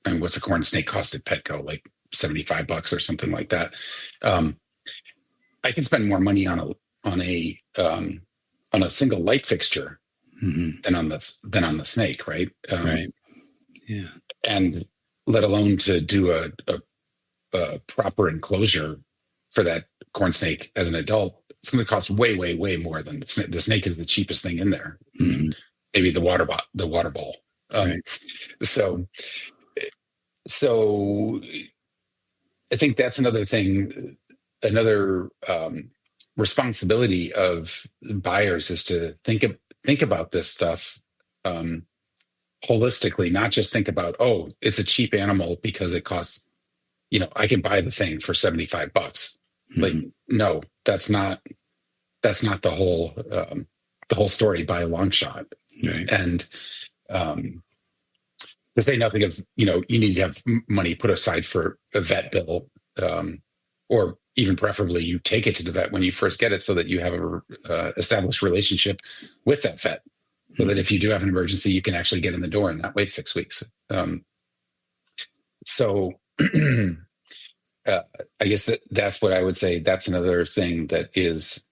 I mean, what's a corn snake cost at Petco? Like $75 or something like that. I can spend more money on a single light fixture than on the snake, right? Right. Yeah. And let alone to do a proper enclosure for that corn snake as an adult, it's going to cost way, way, way more than the snake. The snake is the cheapest thing in there. Maybe the water bowl. Right. So I think that's another thing. Another responsibility of buyers is to think about this stuff holistically, not just think about, it's a cheap animal because it costs, I can buy the thing for $75. Like, no, that's not the whole story by a long shot. Right. And to say nothing of, you need to have money put aside for a vet bill, or even preferably you take it to the vet when you first get it so that you have a established relationship with that vet, so that if you do have an emergency, you can actually get in the door and not wait 6 weeks. I guess that's what I would say. That's another thing that is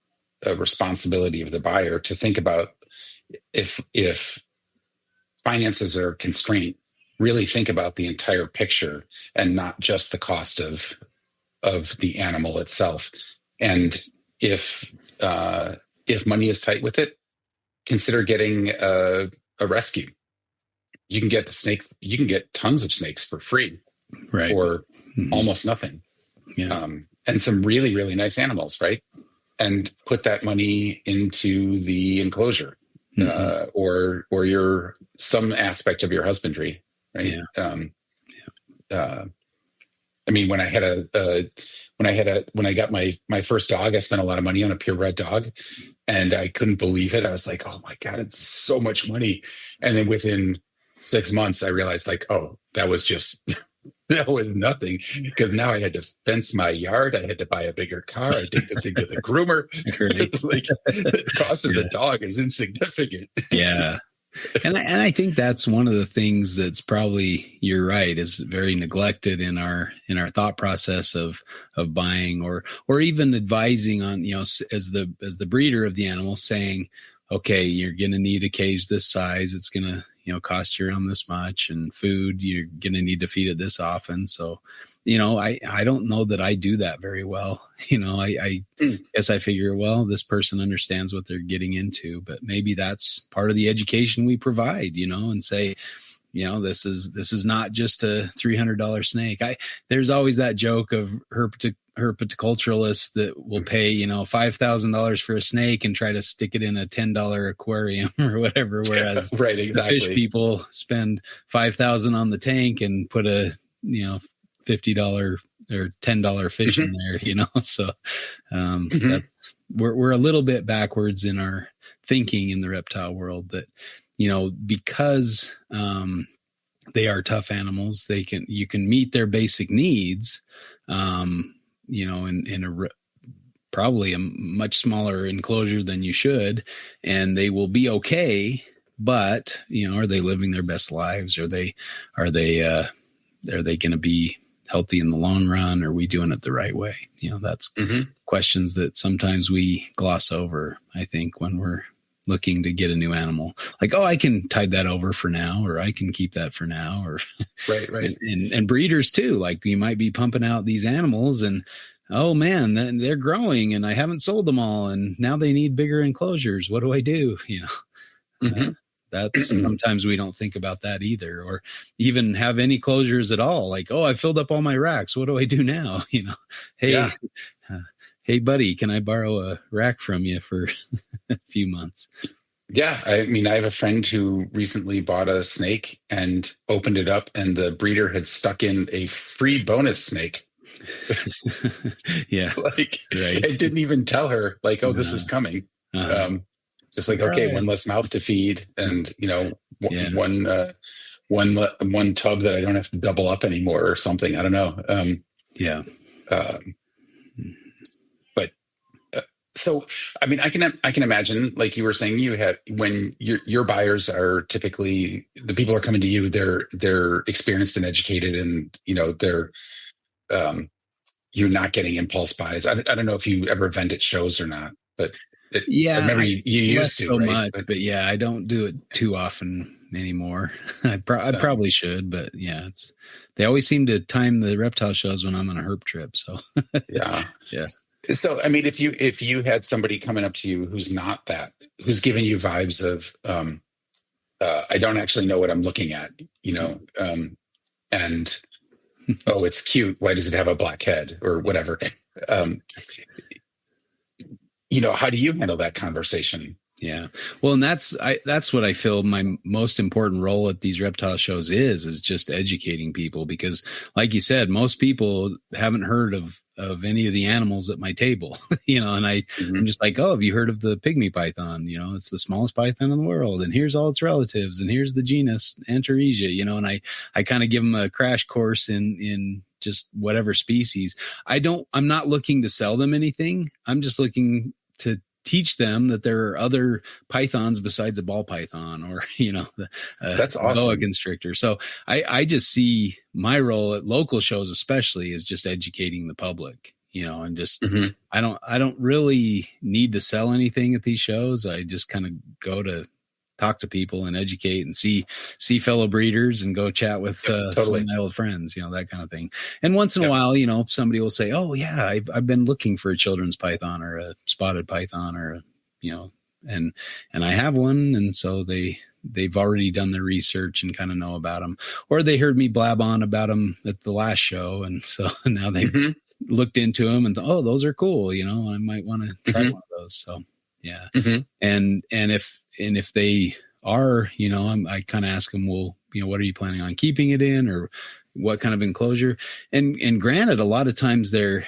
a responsibility of the buyer to think about. If finances are a constraint, really think about the entire picture and not just the cost of the animal itself. And if money is tight with it, consider getting a rescue. You can get tons of snakes for free, right, or almost nothing. Yeah. And some really, really nice animals, right? And put that money into the enclosure, or some aspect of your husbandry, right? Yeah. I mean, when I got my first dog, I spent a lot of money on a purebred dog, and I couldn't believe it. I was like, oh my God, it's so much money. And then within 6 months, I realized, like, oh, that was nothing, because now I had to fence my yard. I had to buy a bigger car. I take the thing to the groomer. Like, the cost of the dog is insignificant. Yeah. And I think that's one of the things that's probably, you're right, is very neglected in our thought process of buying or even advising on, as the breeder of the animal, saying, okay, you're going to need a cage this size. It's going to, cost you around this much, and food, you're going to need to feed it this often. So, I don't know that I do that very well. I guess I figure, well, this person understands what they're getting into, but maybe that's part of the education we provide, and say, this is not just a $300 snake. There's always that joke of herpetoculturalists that will pay, $5,000 for a snake and try to stick it in a $10 aquarium or whatever. Whereas right, exactly. The fish people spend $5,000 on the tank and put a, $50 or $10 fish in there, so we're a little bit backwards in our thinking in the reptile world that, because they are tough animals, you can meet their basic needs, in probably a much smaller enclosure than you should, and they will be okay. But, are they living their best lives? Are they going to be healthy in the long run? Are we doing it the right way? That's questions that sometimes we gloss over, I think, when we're looking to get a new animal. Like, I can tide that over for now, or I can keep that for now, or right. and breeders too. Like, you might be pumping out these animals and, oh man, then they're growing and I haven't sold them all, and now they need bigger enclosures. What do I do? That's sometimes we don't think about that either, or even have any closures at all. Like, I filled up all my racks. What do I do now? Hey, hey buddy, can I borrow a rack from you for a few months? Yeah. I mean, I have a friend who recently bought a snake and opened it up, and the breeder had stuck in a free bonus snake. Yeah. Like, I didn't even tell her, like, this is coming. Just like, okay, one less mouth to feed, and one tub that I don't have to double up anymore or something. I don't know. But so, I mean, I can imagine, like you were saying, you have, when your buyers are typically the people are coming to you, they're experienced and educated, and they're you're not getting impulse buys. I don't know if you ever vend at shows or not, but. I remember you used to, so right? much, but yeah, I don't do it too often anymore. I probably should, but yeah, they always seem to time the reptile shows when I'm on a herp trip. So yeah. So I mean, if you had somebody coming up to you who's not that, who's giving you vibes of, I don't actually know what I'm looking at, and it's cute. Why does it have a black head or whatever? How do you handle that conversation? Yeah. Well, and that's what I feel my most important role at these reptile shows is just educating people, because like you said, most people haven't heard of any of the animals at my table, and I'm just like, have you heard of the pygmy python? It's the smallest python in the world, and here's all its relatives, and here's the genus Antaresia, and I kind of give them a crash course in just whatever species. I'm not looking to sell them anything. I'm just looking to teach them that there are other pythons besides a ball python, or that's awesome. Boa constrictor. So I just see my role at local shows especially is just educating the public, and just I don't really need to sell anything at these shows. I just kind of go to talk to people and educate and see fellow breeders and go chat with some of my old friends, that kind of thing. And once in a while, somebody will say, oh yeah, I've been looking for a children's python or a spotted python or and I have one. And so they've already done their research and kind of know about them, or they heard me blab on about them at the last show. And so now they've looked into them and thought, those are cool. I might want to try one of those. So yeah. And if they are, I kind of ask them, well, what are you planning on keeping it in, or what kind of enclosure? And granted, a lot of times they're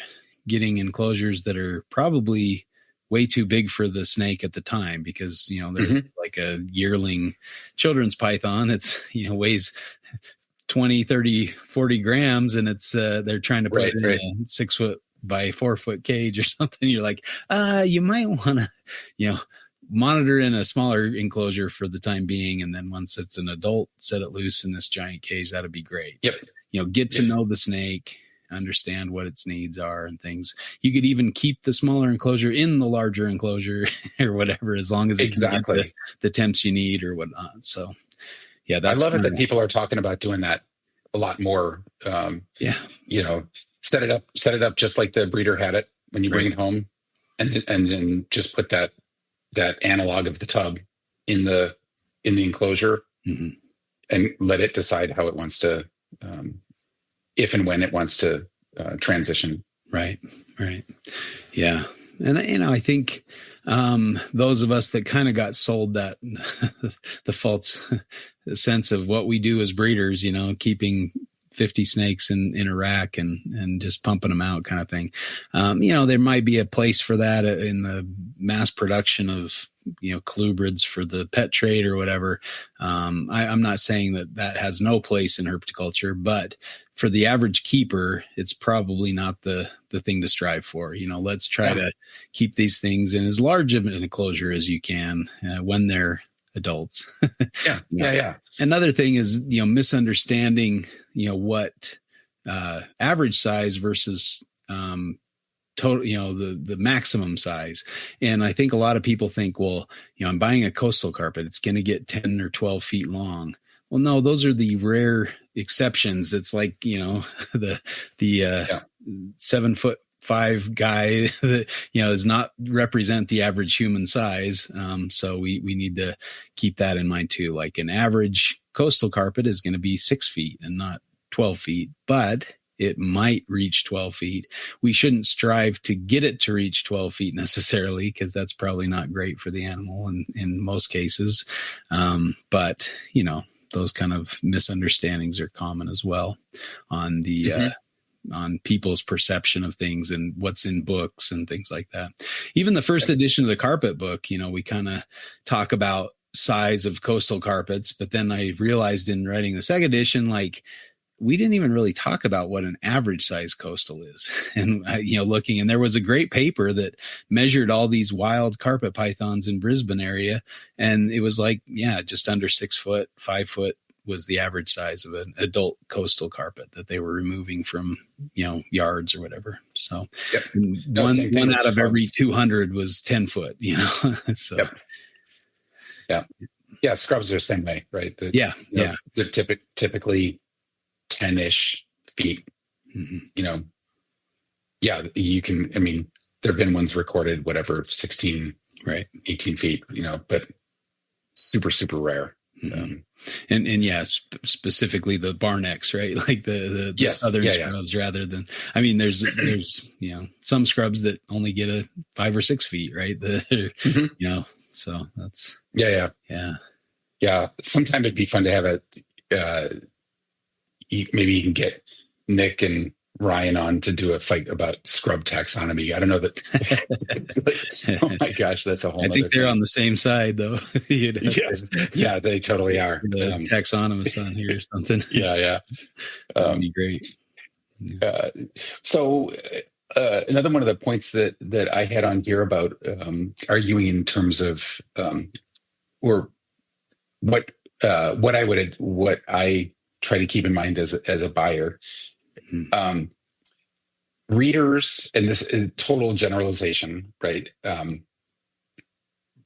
getting enclosures that are probably way too big for the snake at the time, because, they're like a yearling children's python. It's, weighs 20, 30, 40 grams, and it's, they're trying to put it in a 6 foot by 4 foot cage or something. You're like, you might want to, monitor in a smaller enclosure for the time being. And then once it's an adult, set it loose in this giant cage. That'd be great. Yep. Get to know the snake, understand what its needs are and things. You could even keep the smaller enclosure in the larger enclosure or whatever, as long as it can get the temps you need or whatnot. So yeah, I love it that people are talking about doing that a lot more. Set it up just like the breeder had it when you bring it home, and then just put that analog of the tub in the enclosure, and let it decide how it wants to, if and when it wants to transition. Right. Yeah. And, I think those of us that kind of got sold that the false sense of what we do as breeders, keeping 50 snakes in a rack and just pumping them out kind of thing. There might be a place for that in the mass production of, colubrids for the pet trade or whatever. I'm not saying that has no place in herpetoculture, but for the average keeper, it's probably not the thing to strive for. Let's try to keep these things in as large of an enclosure as you can when they're adults. Yeah. Another thing is, misunderstanding, what average size versus total, the maximum size. And I think a lot of people think, well, I'm buying a coastal carpet, it's going to get 10 or 12 feet long. Well, no, those are the rare exceptions. It's like, the 7'5" guy that, does not represent the average human size. So we need to keep that in mind too. Like an average coastal carpet is going to be 6 feet and not 12 feet, but it might reach 12 feet. We shouldn't strive to get it to reach 12 feet necessarily, because that's probably not great for the animal in most cases. But, those kind of misunderstandings are common as well on the, on people's perception of things and what's in books and things like that. Even the first edition of the carpet book, we kind of talk about size of coastal carpets, but then I realized in writing the second edition, like, we didn't even really talk about what an average size coastal is. And, looking, and there was a great paper that measured all these wild carpet pythons in Brisbane area. And it was like, just under 6 foot, 5 foot was the average size of an adult coastal carpet that they were removing from, yards or whatever. So one out of every 200 was 10 foot, so. Yeah. Scrubs are the same way, right? They're typically 10-ish feet. You can, there have been ones recorded, 16, 18 feet, but super, super rare. Specifically the Barnecks, right? Like the southern scrubs rather than, there's some scrubs that only get a 5 or 6 feet, right? So that's, yeah. Sometime it'd be fun to have maybe you can get Nick and Ryan on to do a fight about scrub taxonomy. I don't know that. Oh my gosh, that's a whole. I think they're on the same side, though. Yeah, they totally are. The taxonomist on here or something. Yeah. That'd be great. So another one of the points that I had on here about arguing in terms of or what I try to keep in mind as a buyer. Readers, and this is total generalization, right?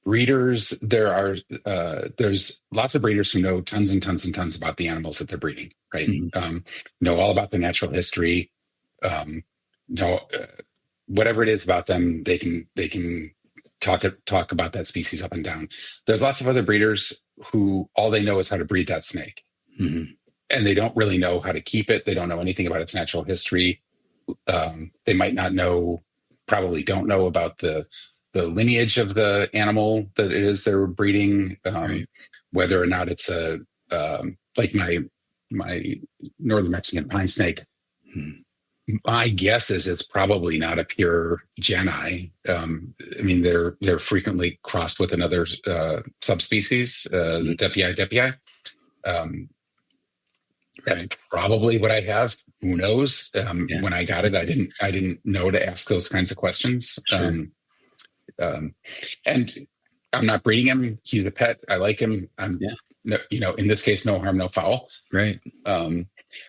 Breeders, there's lots of breeders who know tons and tons and tons about the animals that they're breeding, right? Know all about their natural history, know whatever it is about them, they can talk about that species up and down. There's lots of other breeders who all they know is how to breed that snake. And they don't really know how to keep it. They don't know anything about its natural history. They might not know, probably don't know about the lineage of the animal that it is they're breeding, whether or not it's like my northern Mexican pine snake. My guess is it's probably not a pure Genii. They're frequently crossed with another subspecies, the Depii. That's probably what I have. Who knows? When I got it, I didn't know to ask those kinds of questions. Sure. And I'm not breeding him. He's a pet. I like him. In this case, no harm, no foul. Right.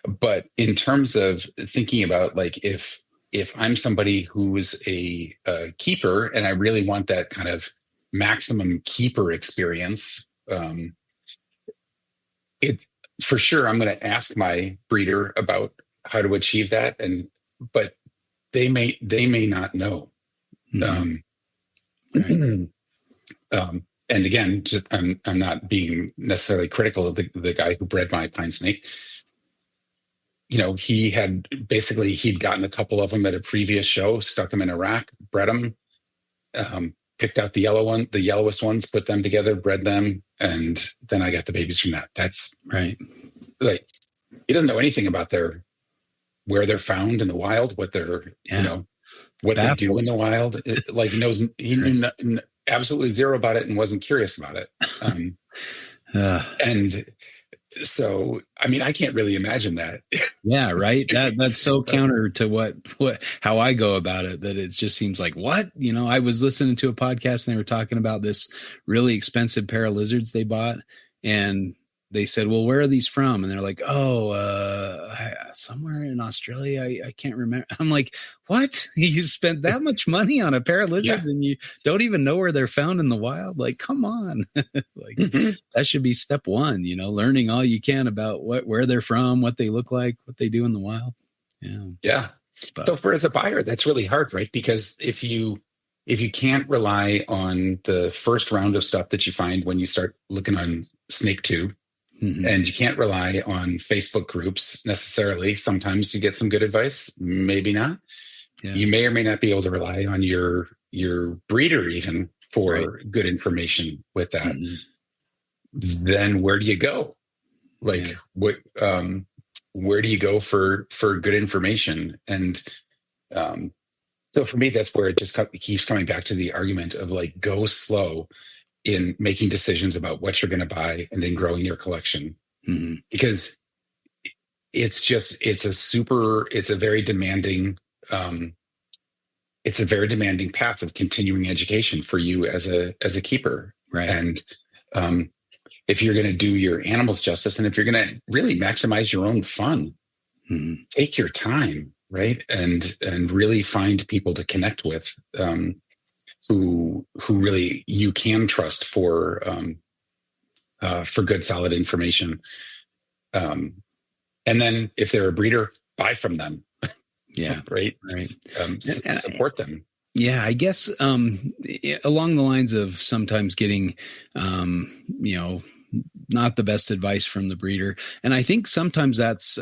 But in terms of thinking about, like, if I'm somebody who is a keeper and I really want that kind of maximum keeper experience, for sure, I'm going to ask my breeder about how to achieve that, but they may not know. And again, I'm not being necessarily critical of the guy who bred my pine snake. He'd gotten a couple of them at a previous show, stuck them in a rack, bred them, picked out the yellowest ones, put them together, bred them, and then I got the babies from that. That's right. Like, he doesn't know anything about where they're found in the wild, what they're, what they do in the wild. Like he knew absolutely zero about it and wasn't curious about it. And so, I mean, I can't really imagine that. Yeah, right. That's so counter to how I go about it, that it just seems like, what? I was listening to a podcast and they were talking about this really expensive pair of lizards they bought, and they said, well, where are these from? And they're like, somewhere in Australia. I can't remember. I'm like, what? You spent that much money on a pair of lizards and you don't even know where they're found in the wild? Like, come on. Like that should be step one, learning all you can about where they're from, what they look like, what they do in the wild. Yeah. Yeah. But, so as a buyer, that's really hard, right? Because if you can't rely on the first round of stuff that you find when you start looking on SnakeTube, and you can't rely on Facebook groups necessarily. Sometimes you get some good advice, maybe not. Yeah. You may or may not be able to rely on your breeder even for good information with that. Then where do you go? Like where do you go for good information? And so for me, that's where it just keeps coming back to the argument of like, go slow in making decisions about what you're going to buy and then growing your collection. Because it's a very demanding path of continuing education for you as a keeper. Right. And if you're going to do your animals justice, and if you're going to really maximize your own fun, take your time, right? And really find people to connect with, who really you can trust for good, solid information. And then if they're a breeder, buy from them. Yeah. Right. Support them. Yeah. I guess, along the lines of sometimes getting, not the best advice from the breeder. And I think sometimes that's,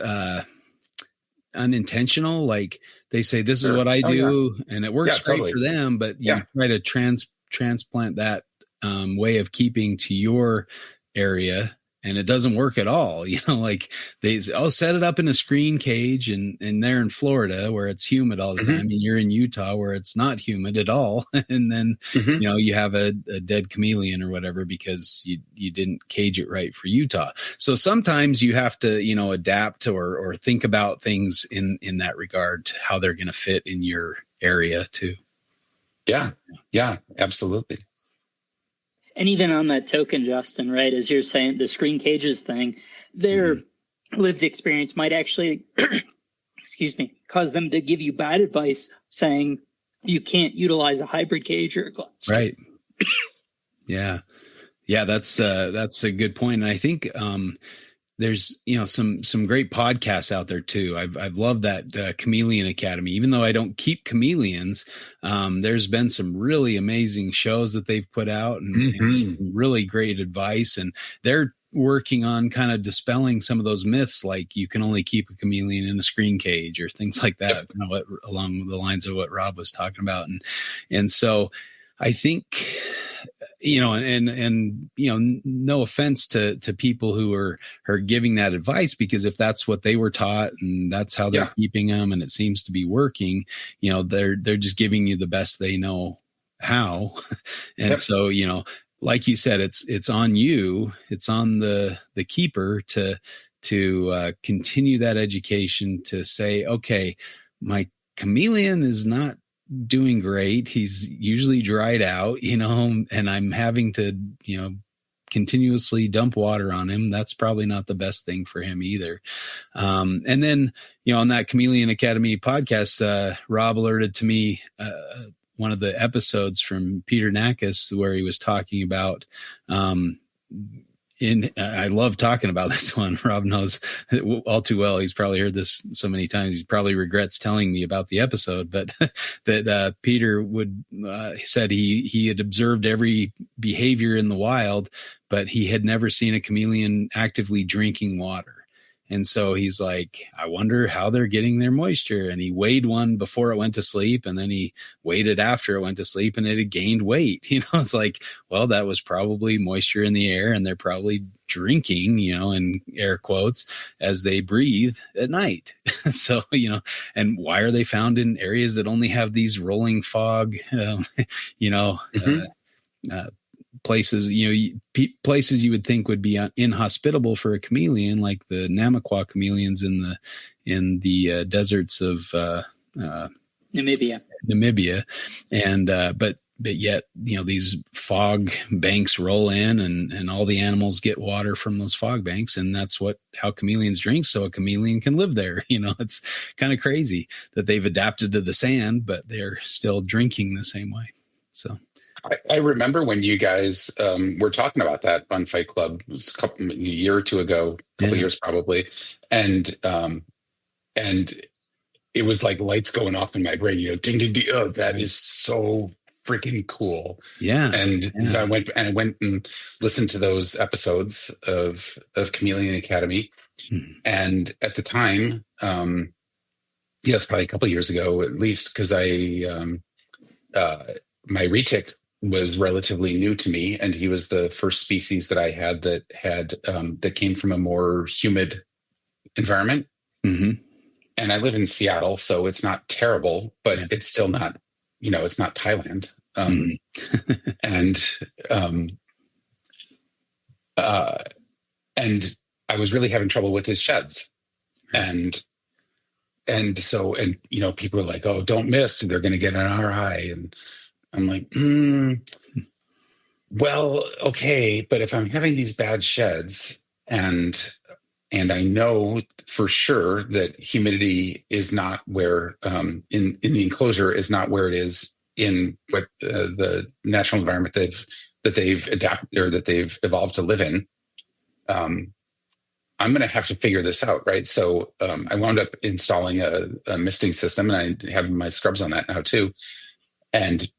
unintentional. Like they say, this is what I do, and it works great for them, but you try to transplant that way of keeping to your area, and it doesn't work at all. Like they set it up in a screen cage, and they're in Florida where it's humid all the time, and you're in Utah where it's not humid at all. And then, you have a dead chameleon or whatever because you didn't cage it right for Utah. So sometimes you have to, adapt or think about things in that regard, how they're going to fit in your area too. Yeah. Yeah, absolutely. And even on that token, Justin, right, as you're saying, the screen cages thing, their lived experience might actually, cause them to give you bad advice saying you can't utilize a hybrid cage or a glass. Right. Yeah. Yeah. That's a good point. And I think, there's, some great podcasts out there too. I've loved that Chameleon Academy, even though I don't keep chameleons. There's been some really amazing shows that they've put out and some really great advice. And they're working on kind of dispelling some of those myths, like you can only keep a chameleon in a screen cage or things like that, along the lines of what Rob was talking about. And so I think, no offense to people who are giving that advice, because if that's what they were taught and that's how they're keeping them, and it seems to be working, they're just giving you the best they know how. And so, like you said, it's on you, it's on the keeper to continue that education, to say, okay, my chameleon is not doing great. He's usually dried out, and I'm having to, continuously dump water on him. That's probably not the best thing for him either. And then, on that Chameleon Academy podcast, Rob alerted to me, one of the episodes from Peter Nackis where he was talking about, I love talking about this one. Rob knows all too well. He's probably heard this so many times. He probably regrets telling me about the episode, but that Peter said he had observed every behavior in the wild, but he had never seen a chameleon actively drinking water. And so he's like, I wonder how they're getting their moisture. And he weighed one before it went to sleep, and then he weighed it after it went to sleep, and it had gained weight. It's like, well, that was probably moisture in the air, and they're probably drinking, in air quotes, as they breathe at night. So, and why are they found in areas that only have these rolling fog, places, places you would think would be inhospitable for a chameleon, like the Namaqua chameleons in the deserts of Namibia. And but yet these fog banks roll in, and all the animals get water from those fog banks, and that's how chameleons drink, so a chameleon can live there. It's kind of crazy that they've adapted to the sand, but they're still drinking the same way. So I remember when you guys were talking about that on Fight Club. It was a year or two ago, a couple years probably, and it was like lights going off in my brain. Ding ding ding! Oh, that is so freaking cool! Yeah. So I went and listened to those episodes of Chameleon Academy, and at the time, it's probably a couple of years ago at least, because my retic was relatively new to me, and he was the first species that I had that came from a more humid environment. Mm-hmm. And I live in Seattle, so it's not terrible, but it's still not, it's not Thailand. And I was really having trouble with his sheds, and so people are like, oh, don't mist, they're going to get an RI, and I'm like, well, okay, but if I'm having these bad sheds, and I know for sure that humidity is not where in the enclosure is not where it is in what the natural environment that they've adapted or that they've evolved to live in. I'm going to have to figure this out, right? So I wound up installing a misting system, and I have my scrubs on that now too, and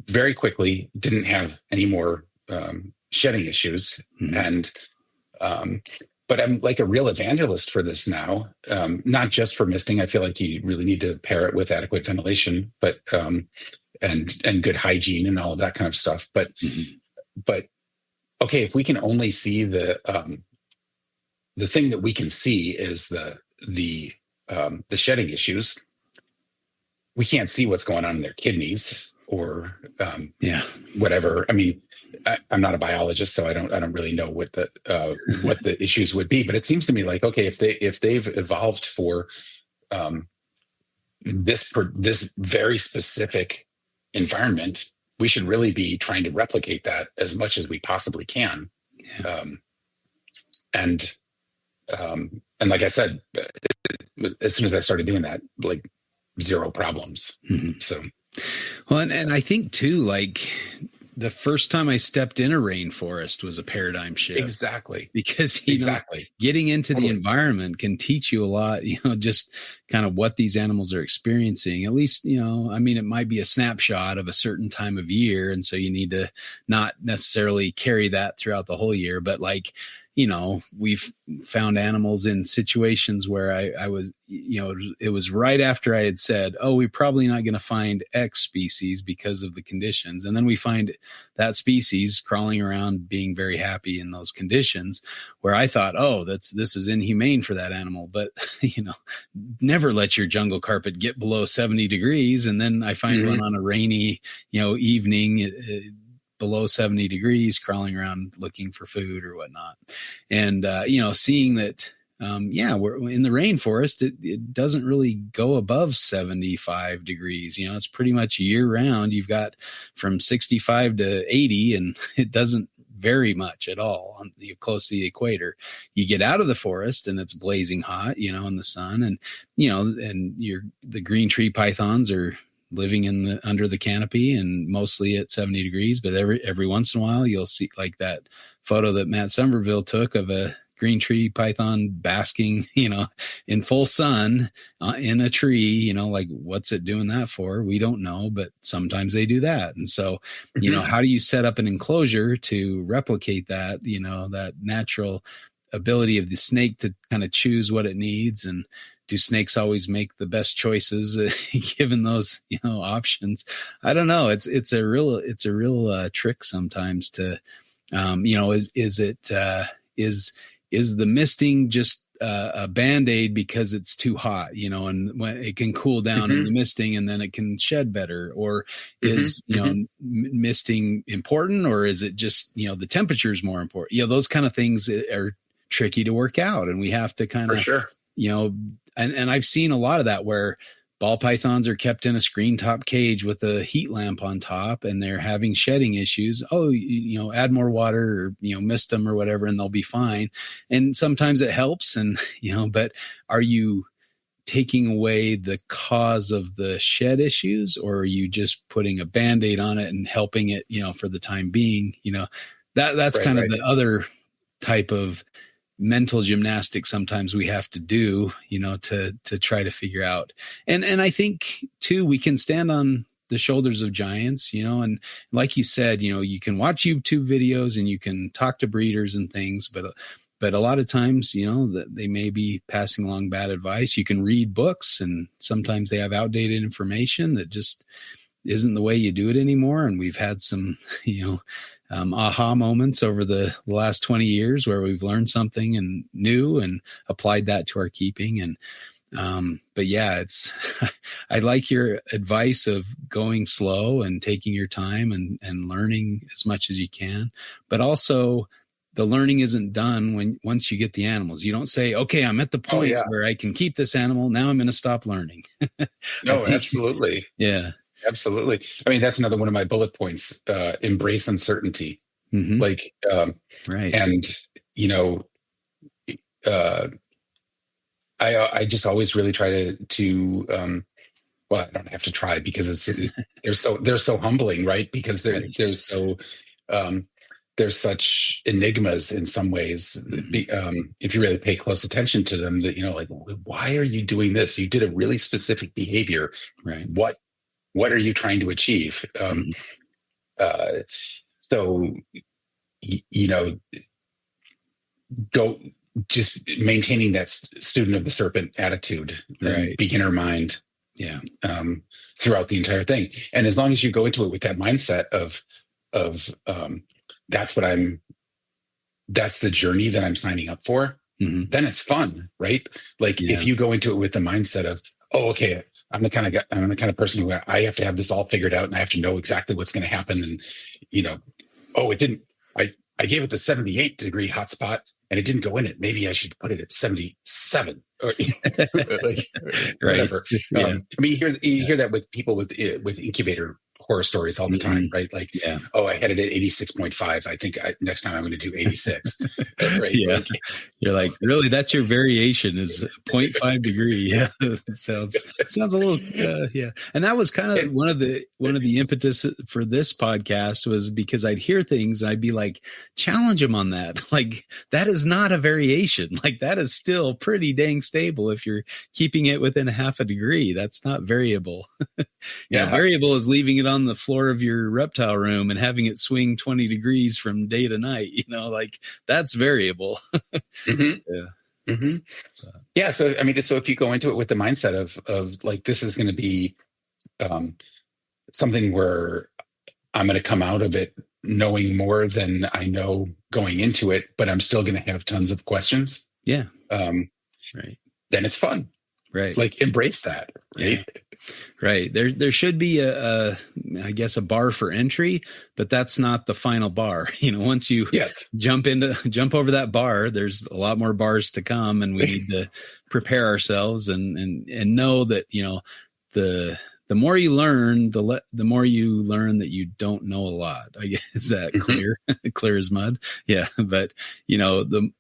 very quickly didn't have any more shedding issues. And but I'm like a real evangelist for this now, not just for misting. I feel like you really need to pair it with adequate ventilation, but and good hygiene and all of that kind of stuff. But okay, if we can only see the thing that we can see is the shedding issues, we can't see what's going on in their kidneys or whatever. I mean, I'm not a biologist, so I don't really know what the issues would be. But it seems to me like, okay, if they've evolved for this very specific environment, we should really be trying to replicate that as much as we possibly can. And like I said, as soon as I started doing that, like zero problems. So. Well, and I think too, like the first time I stepped in a rainforest was a paradigm shift. Exactly. Because getting into the environment can teach you a lot, just kind of what these animals are experiencing. At least, I mean, it might be a snapshot of a certain time of year. And so you need to not necessarily carry that throughout the whole year, but like, we've found animals in situations where I was, it was right after I had said, oh, we're probably not going to find X species because of the conditions. And then we find that species crawling around being very happy in those conditions, where I thought, oh, this is inhumane for that animal. But, never let your jungle carpet get below 70 degrees. And then I find one on a rainy, evening, below 70 degrees, crawling around looking for food or whatnot. And, seeing that, we're in the rainforest, it doesn't really go above 75 degrees. It's pretty much year round. You've got from 65 to 80, and it doesn't vary much at all on close to the equator. You get out of the forest and it's blazing hot, in the sun, and, and the green tree pythons are living under the canopy and mostly at 70 degrees. But every once in a while you'll see like that photo that Matt Somerville took of a green tree python basking, in full sun in a tree, like what's it doing that for? We don't know, but sometimes they do that. And so, how do you set up an enclosure to replicate that, that natural ability of the snake to kind of choose what it needs, and do snakes always make the best choices given those, options? I don't know. It's a real trick sometimes to, is the misting just a Band-Aid because it's too hot, and when it can cool down in the misting and then it can shed better? Or is, misting important, or is it just, the temperature is more important? Those kind of things are tricky to work out, and we have to kind of, For sure. And I've seen a lot of that where ball pythons are kept in a screen top cage with a heat lamp on top, and they're having shedding issues. Add more water, or, mist them or whatever, and they'll be fine. And sometimes it helps. And, but are you taking away the cause of the shed issues, or are you just putting a Band-Aid on it and helping it, for the time being? That's right, kind of the other type of mental gymnastics sometimes we have to do, to try to figure out. And I think too, we can stand on the shoulders of giants, and like you said, you can watch YouTube videos and you can talk to breeders and things, but a lot of times, that they may be passing along bad advice. You can read books, and sometimes they have outdated information that just isn't the way you do it anymore. And we've had some, aha moments over the last 20 years where we've learned something and new and applied that to our keeping. And, but yeah, I like your advice of going slow and taking your time and learning as much as you can, but also the learning isn't done once you get the animals. You don't say, okay, I'm at the point where I can keep this animal. Now I'm going to stop learning. No, absolutely. Yeah. Absolutely. I mean, that's another one of my bullet points, embrace uncertainty. Right. And, I just always really try to well, I don't have to try because they're so humbling, right? Because there's such enigmas in some ways. If you really pay close attention to them, that, like, why are you doing this? You did a really specific behavior. Right. What are you trying to achieve? So, go just maintaining that student of the serpent attitude, right. Beginner mind, yeah, throughout the entire thing. And as long as you go into it with that mindset of that's the journey that I'm signing up for, then it's fun, right? Like if you go into it with the mindset of, oh, okay, I'm the kind of person who I have to have this all figured out and I have to know exactly what's going to happen. And, it didn't, I gave it the 78 degree hotspot and it didn't go in it. Maybe I should put it at 77 or whatever. Yeah. I mean, you hear that with people with incubator horror stories all the time, right? Like, I had it at 86.5. I think next time I'm going to do 86. Right? Yeah. You're like, really? That's your variation is 0.5 degree. Yeah. It sounds a little, yeah. And that was kind of one of the impetus for this podcast was because I'd hear things and I'd be like, challenge them on that. Like, that is not a variation. Like, that is still pretty dang stable. If you're keeping it within a half a degree, that's not variable. Variable is leaving it on the floor of your reptile room and having it swing 20 degrees from day to night, like that's variable. Yeah. So, I mean, so if you go into it with the mindset of like, this is going to be something where I'm going to come out of it knowing more than I know going into it, but I'm still going to have tons of questions. Yeah. Right. Then it's fun. Right. Like embrace that. Right. Yeah. Right. There should be I guess a bar for entry, but that's not the final bar. Once you jump over that bar, there's a lot more bars to come, and we need to prepare ourselves and know that, the more you learn, the more you learn that you don't know a lot. I guess, is that clear? Clear as mud. Yeah. But the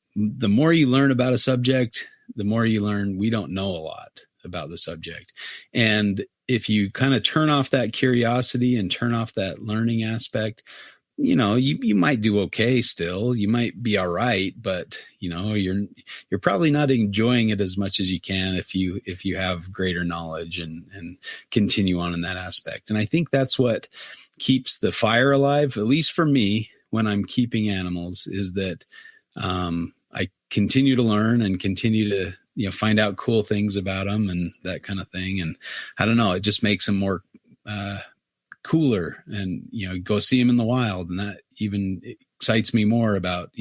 more you learn about a subject, the more you learn we don't know a lot about the subject. And if you kind of turn off that curiosity and turn off that learning aspect, you might do okay still. You might be all right, but you're probably not enjoying it as much as you can if you have greater knowledge and continue on in that aspect. And I think that's what keeps the fire alive, at least for me, when I'm keeping animals, is that I continue to learn and continue to, find out cool things about them and that kind of thing. And I don't know, it just makes them more, cooler, and, go see them in the wild. And that even excites me more about,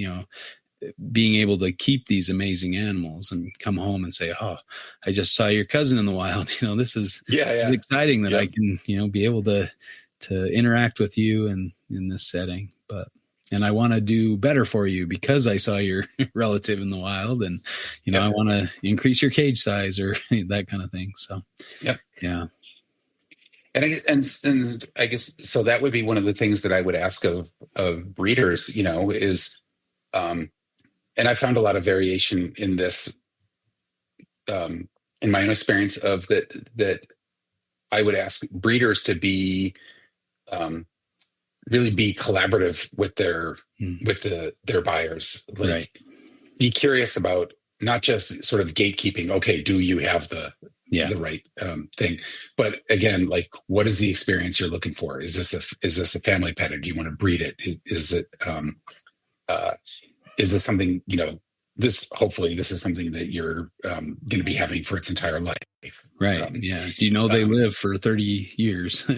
being able to keep these amazing animals and come home and say, "Oh, I just saw your cousin in the wild." This is exciting that I can, be able to interact with you in this setting. And I want to do better for you because I saw your relative in the wild, and, I want to increase your cage size or that kind of thing. So, yeah. And I guess, so that would be one of the things that I would ask of breeders, is, and I found a lot of variation in this, in my own experience of that I would ask breeders to be, really be collaborative with their buyers. Like, be curious about not just sort of gatekeeping. Okay, do you have the right thing? But again, like, what is the experience you're looking for? Is this a family pet, or do you want to breed it? Is this something, hopefully this is something that you're going to be having for its entire life. Right. Do you know they live for 30 years?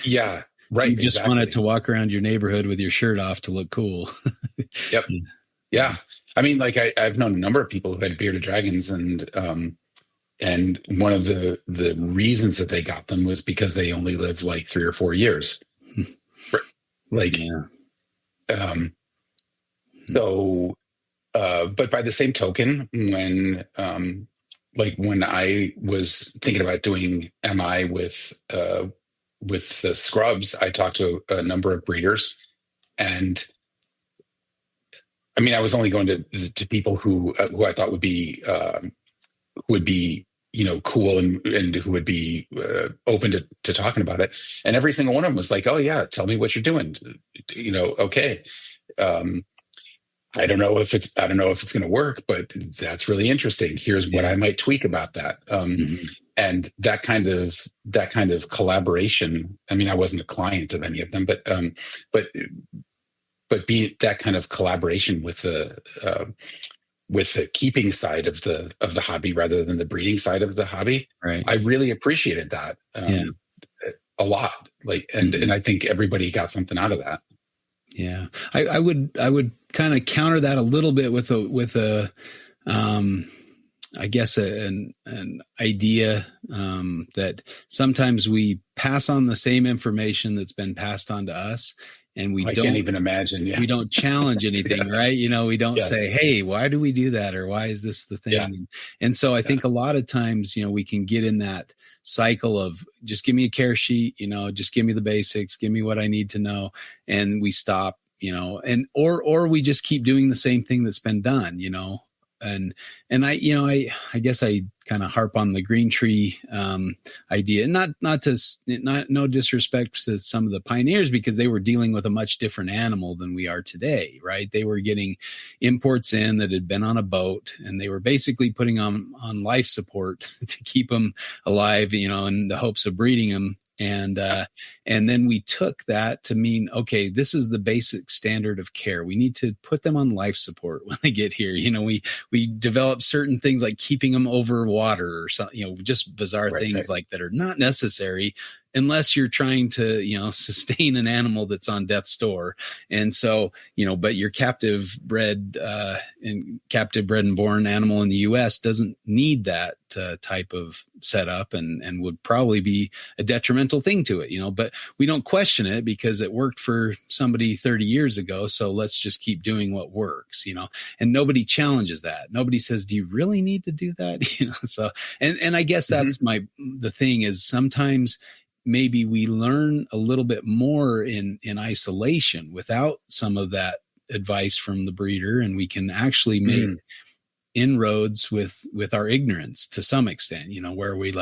Yeah. Right. You just want it to walk around your neighborhood with your shirt off to look cool. Yep. Yeah. I mean, like, I've known a number of people who had bearded dragons, and one of the reasons that they got them was because they only lived like 3 or 4 years. Like, so, but by the same token, when I was thinking about doing MI with the scrubs, I talked to a number of breeders, and I mean, I was only going to people who I thought would be cool and who would be open to talking about it. And every single one of them was like, "Oh yeah, tell me what you're doing." Okay. I don't know if it's going to work, but that's really interesting. Here's what I might tweak about that. And that kind of collaboration. I mean, I wasn't a client of any of them, but be that kind of collaboration with the keeping side of the hobby rather than the breeding side of the hobby. Right. I really appreciated that a lot. Like, and I think everybody got something out of that. Yeah. I would kind of counter that a little bit with a I guess an idea that sometimes we pass on the same information that's been passed on to us, and I can't even imagine. Yeah. We don't challenge anything, right? We don't say, "Hey, why do we do that?" or "Why is this the thing?" Yeah. And so I think a lot of times, we can get in that cycle of just give me a care sheet, just give me the basics, give me what I need to know, and we stop, and or we just keep doing the same thing that's been done, And I guess I kind of harp on the green tree idea, no disrespect to some of the pioneers, because they were dealing with a much different animal than we are today, right? They were getting imports in that had been on a boat, and they were basically putting on life support to keep them alive, in the hopes of breeding them. And then we took that to mean, okay, this is the basic standard of care. We need to put them on life support when they get here. We develop certain things like keeping them over water or something, just bizarre things like that are not necessary unless you're trying to, sustain an animal that's on death's door. And so, but your captive bred and born animal in the US doesn't need that type of setup and would probably be a detrimental thing to it, but we don't question it because it worked for somebody 30 years ago. So let's just keep doing what works, and nobody challenges that. Nobody says, do you really need to do that? So, and I guess that's the thing is sometimes maybe we learn a little bit more in isolation without some of that advice from the breeder, and we can actually make inroads with our ignorance to some extent, where we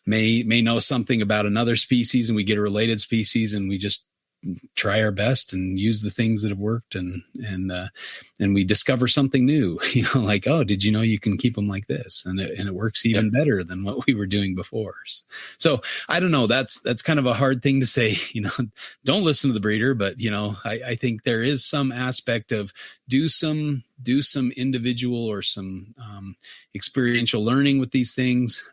may know something about another species and we get a related species and we just try our best and use the things that have worked, and we discover something new, like, oh, did you know you can keep them like this? And it works even better than what we were doing before. So I don't know, that's kind of a hard thing to say, don't listen to the breeder, but I think there is some aspect of do some individual or some experiential learning with these things.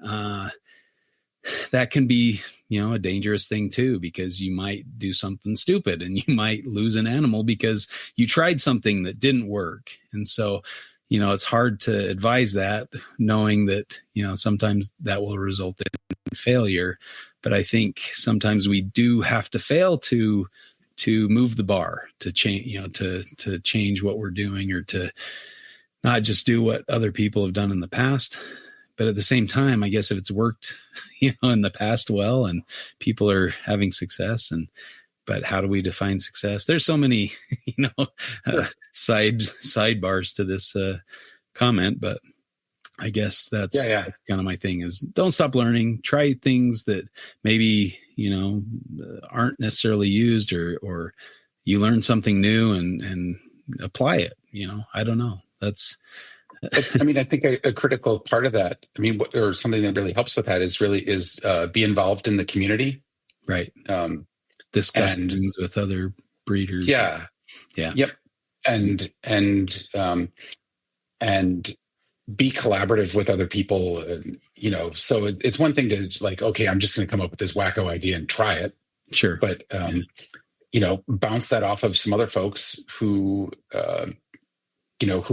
That can be, a dangerous thing too, because you might do something stupid and you might lose an animal because you tried something that didn't work. And so, it's hard to advise that, knowing that, sometimes that will result in failure. But I think sometimes we do have to fail to move the bar, to change, to change what we're doing, or to not just do what other people have done in the past. But at the same time, I guess if it's worked, in the past well, and people are having success, but how do we define success? There's so many, sidebars to this comment, but I guess that's kind of my thing is don't stop learning, try things that maybe, aren't necessarily used, or you learn something new and apply it. I don't know. I think a critical part of that, or something that really helps with that is be involved in the community. Right. Discuss things with other breeders. Yeah. Yeah. Yep. And be collaborative with other people, so it's one thing to like, okay, I'm just going to come up with this wacko idea and try it. Sure. But, bounce that off of some other folks who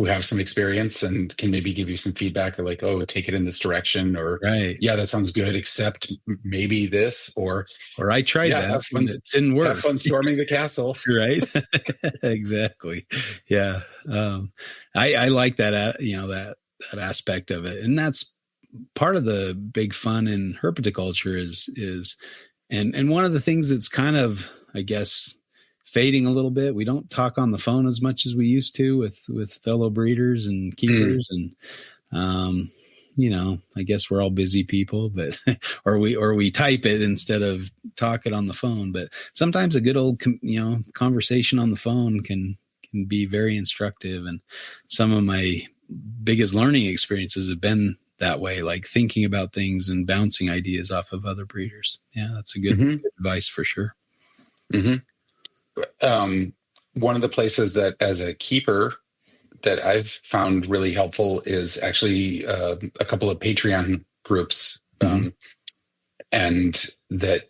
have some experience and can maybe give you some feedback, or like, oh, take it in this direction, or yeah, that sounds good, except maybe this, or I tried that and it didn't work. Have fun storming the castle. Right. Exactly. Yeah. I like that, that aspect of it. And that's part of the big fun in herpetoculture is, and one of the things that's kind of, I guess, fading a little bit. We don't talk on the phone as much as we used to with fellow breeders and keepers. And, I guess we're all busy people, but, or we type it instead of talk it on the phone. But sometimes a good old, conversation on the phone can be very instructive. And some of my biggest learning experiences have been that way, like thinking about things and bouncing ideas off of other breeders. Yeah. That's a good advice for sure. Mm-hmm. One of the places that as a keeper that I've found really helpful is actually a couple of Patreon groups. And that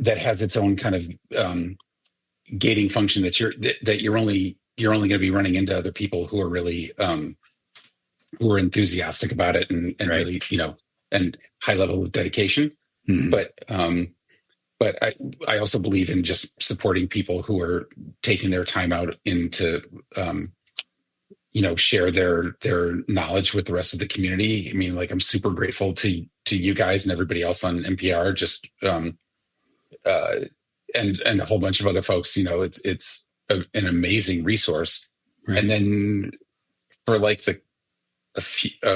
that has its own kind of gating function, that you're only going to be running into other people who are really who are enthusiastic about it and really, and high level of dedication. But I also believe in just supporting people who are taking their time out into, share their knowledge with the rest of the community. I'm super grateful to you guys and everybody else on NPR, just and a whole bunch of other folks. It's an amazing resource. Right. And then for like a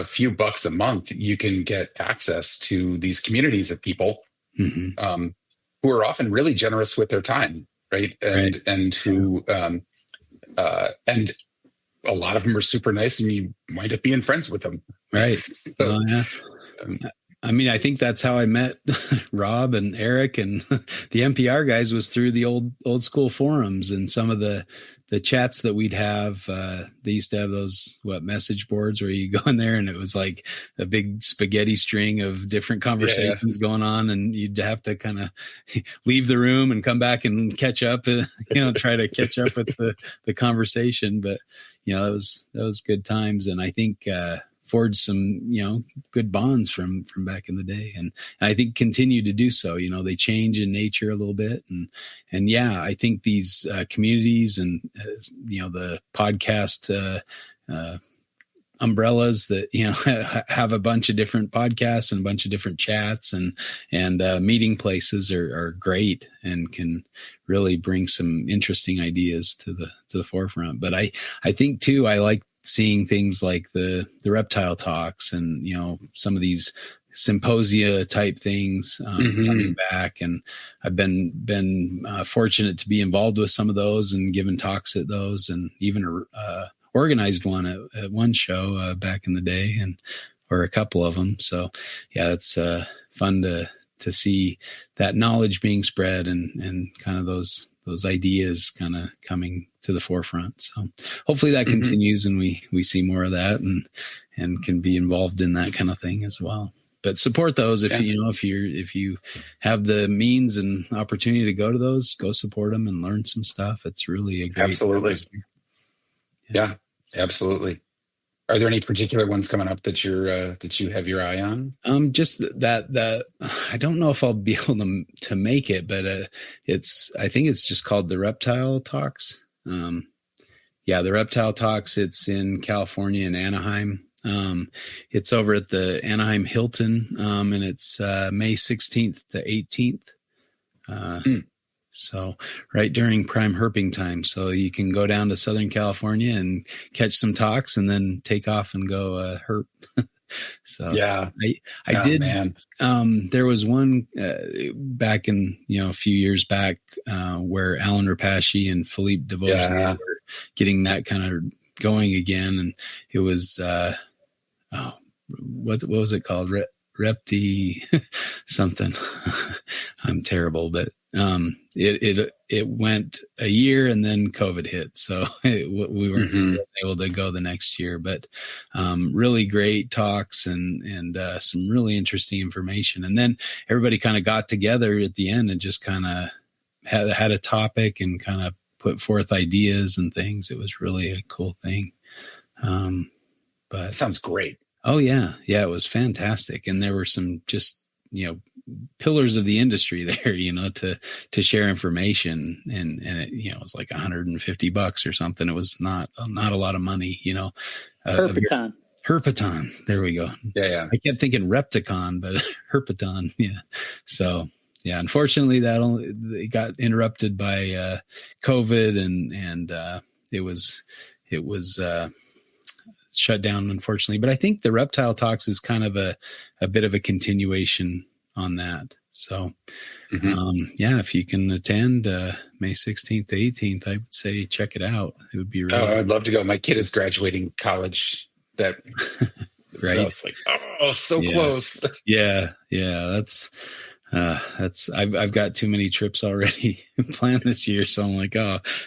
few bucks a month, you can get access to these communities of people. Who are often really generous with their time, right? And who, and a lot of them are super nice, and you wind up being friends with them. Right. So, yeah. I think that's how I met Rob and Eric and the NPR guys, was through the old school forums and some of the chats that we'd have. They used to have those message boards where you go in there and it was like a big spaghetti string of different conversations going on, and you'd have to kind of leave the room and come back and catch up, try to catch up with the conversation. But that was good times, and I think forged some good bonds from back in the day, and I think continue to do so. They change in nature a little bit, and I think these communities and the podcast umbrellas that have a bunch of different podcasts and a bunch of different chats and meeting places are great and can really bring some interesting ideas to the forefront. But I think too, I like seeing things like the reptile talks and some of these symposia type things coming back, and I've been fortunate to be involved with some of those and given talks at those, and even organized one at one show back in the day, or a couple of them. So yeah, it's fun to see that knowledge being spread and kind of those ideas kind of coming to the forefront. So hopefully that continues, and we see more of that and can be involved in that kind of thing as well. But support those if you have the means and opportunity to go to those, go support them and learn some stuff. It's really a great absolutely. Yeah, absolutely. Are there any particular ones coming up that you have your eye on? Just that I don't know if I'll be able to make it, but I think it's just called the Reptile Talks. The Reptile Talks. It's in California in Anaheim. It's over at the Anaheim Hilton, and it's May 16th to 18th. So right during prime herping time. So you can go down to Southern California and catch some talks and then take off and go herp. So yeah, I did. Man. There was one back in, a few years back where Alan Rapace and Philippe Devotion were getting that kind of going again. And it was, what was it called? Repti something. I'm terrible, but it went a year and then COVID hit, so we weren't able to go the next year. But really great talks and some really interesting information. And then everybody kind of got together at the end and just kind of had a topic and kind of put forth ideas and things. It was really a cool thing. But sounds great. Oh yeah. It was fantastic. And there were some just, pillars of the industry there, to share information. And it, it was like $150 or something. It was not a lot of money, Herpeton. There we go. Yeah. I kept thinking Repticon, but Herpeton. Yeah. So yeah, unfortunately it got interrupted by COVID and it was shut down, unfortunately. But I think the Reptile Talks is kind of a bit of a continuation on that. So, if you can attend May 16th to 18th, I would say check it out. It would be really. Oh, I'd love to go. My kid is graduating college. That right. So it's like, so close. Yeah. I've got too many trips already planned this year. So I'm like,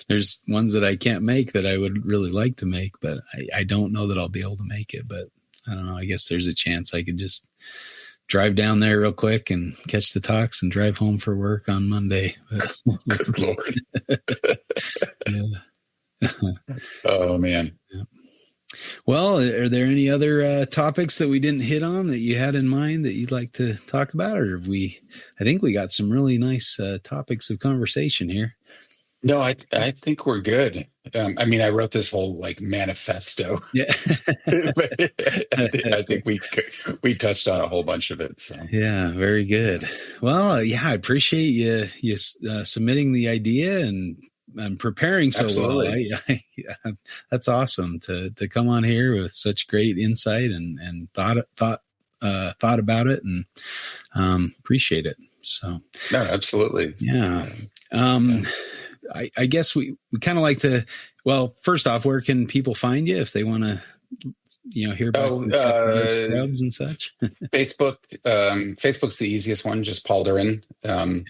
there's ones that I can't make that I would really like to make, but I don't know that I'll be able to make it. But I don't know. I guess there's a chance I could just drive down there real quick and catch the talks and drive home for work on Monday. But good Lord. Yeah. Oh man. Yeah. Well, are there any other topics that we didn't hit on that you had in mind that you'd like to talk about? Or I think we got some really nice topics of conversation here. No, I think we're good. I wrote this whole manifesto. Yeah. But I think we touched on a whole bunch of it. So yeah, very good. Well, I appreciate you submitting the idea and preparing so Absolutely. well. That's awesome to come on here with such great insight and thought about it, and appreciate it. So no, absolutely. Yeah. I guess we kind of like to, well, first off, where can people find you if they want to, hear about scrubs and such? Facebook. Facebook's the easiest one, just Paul Duren. That's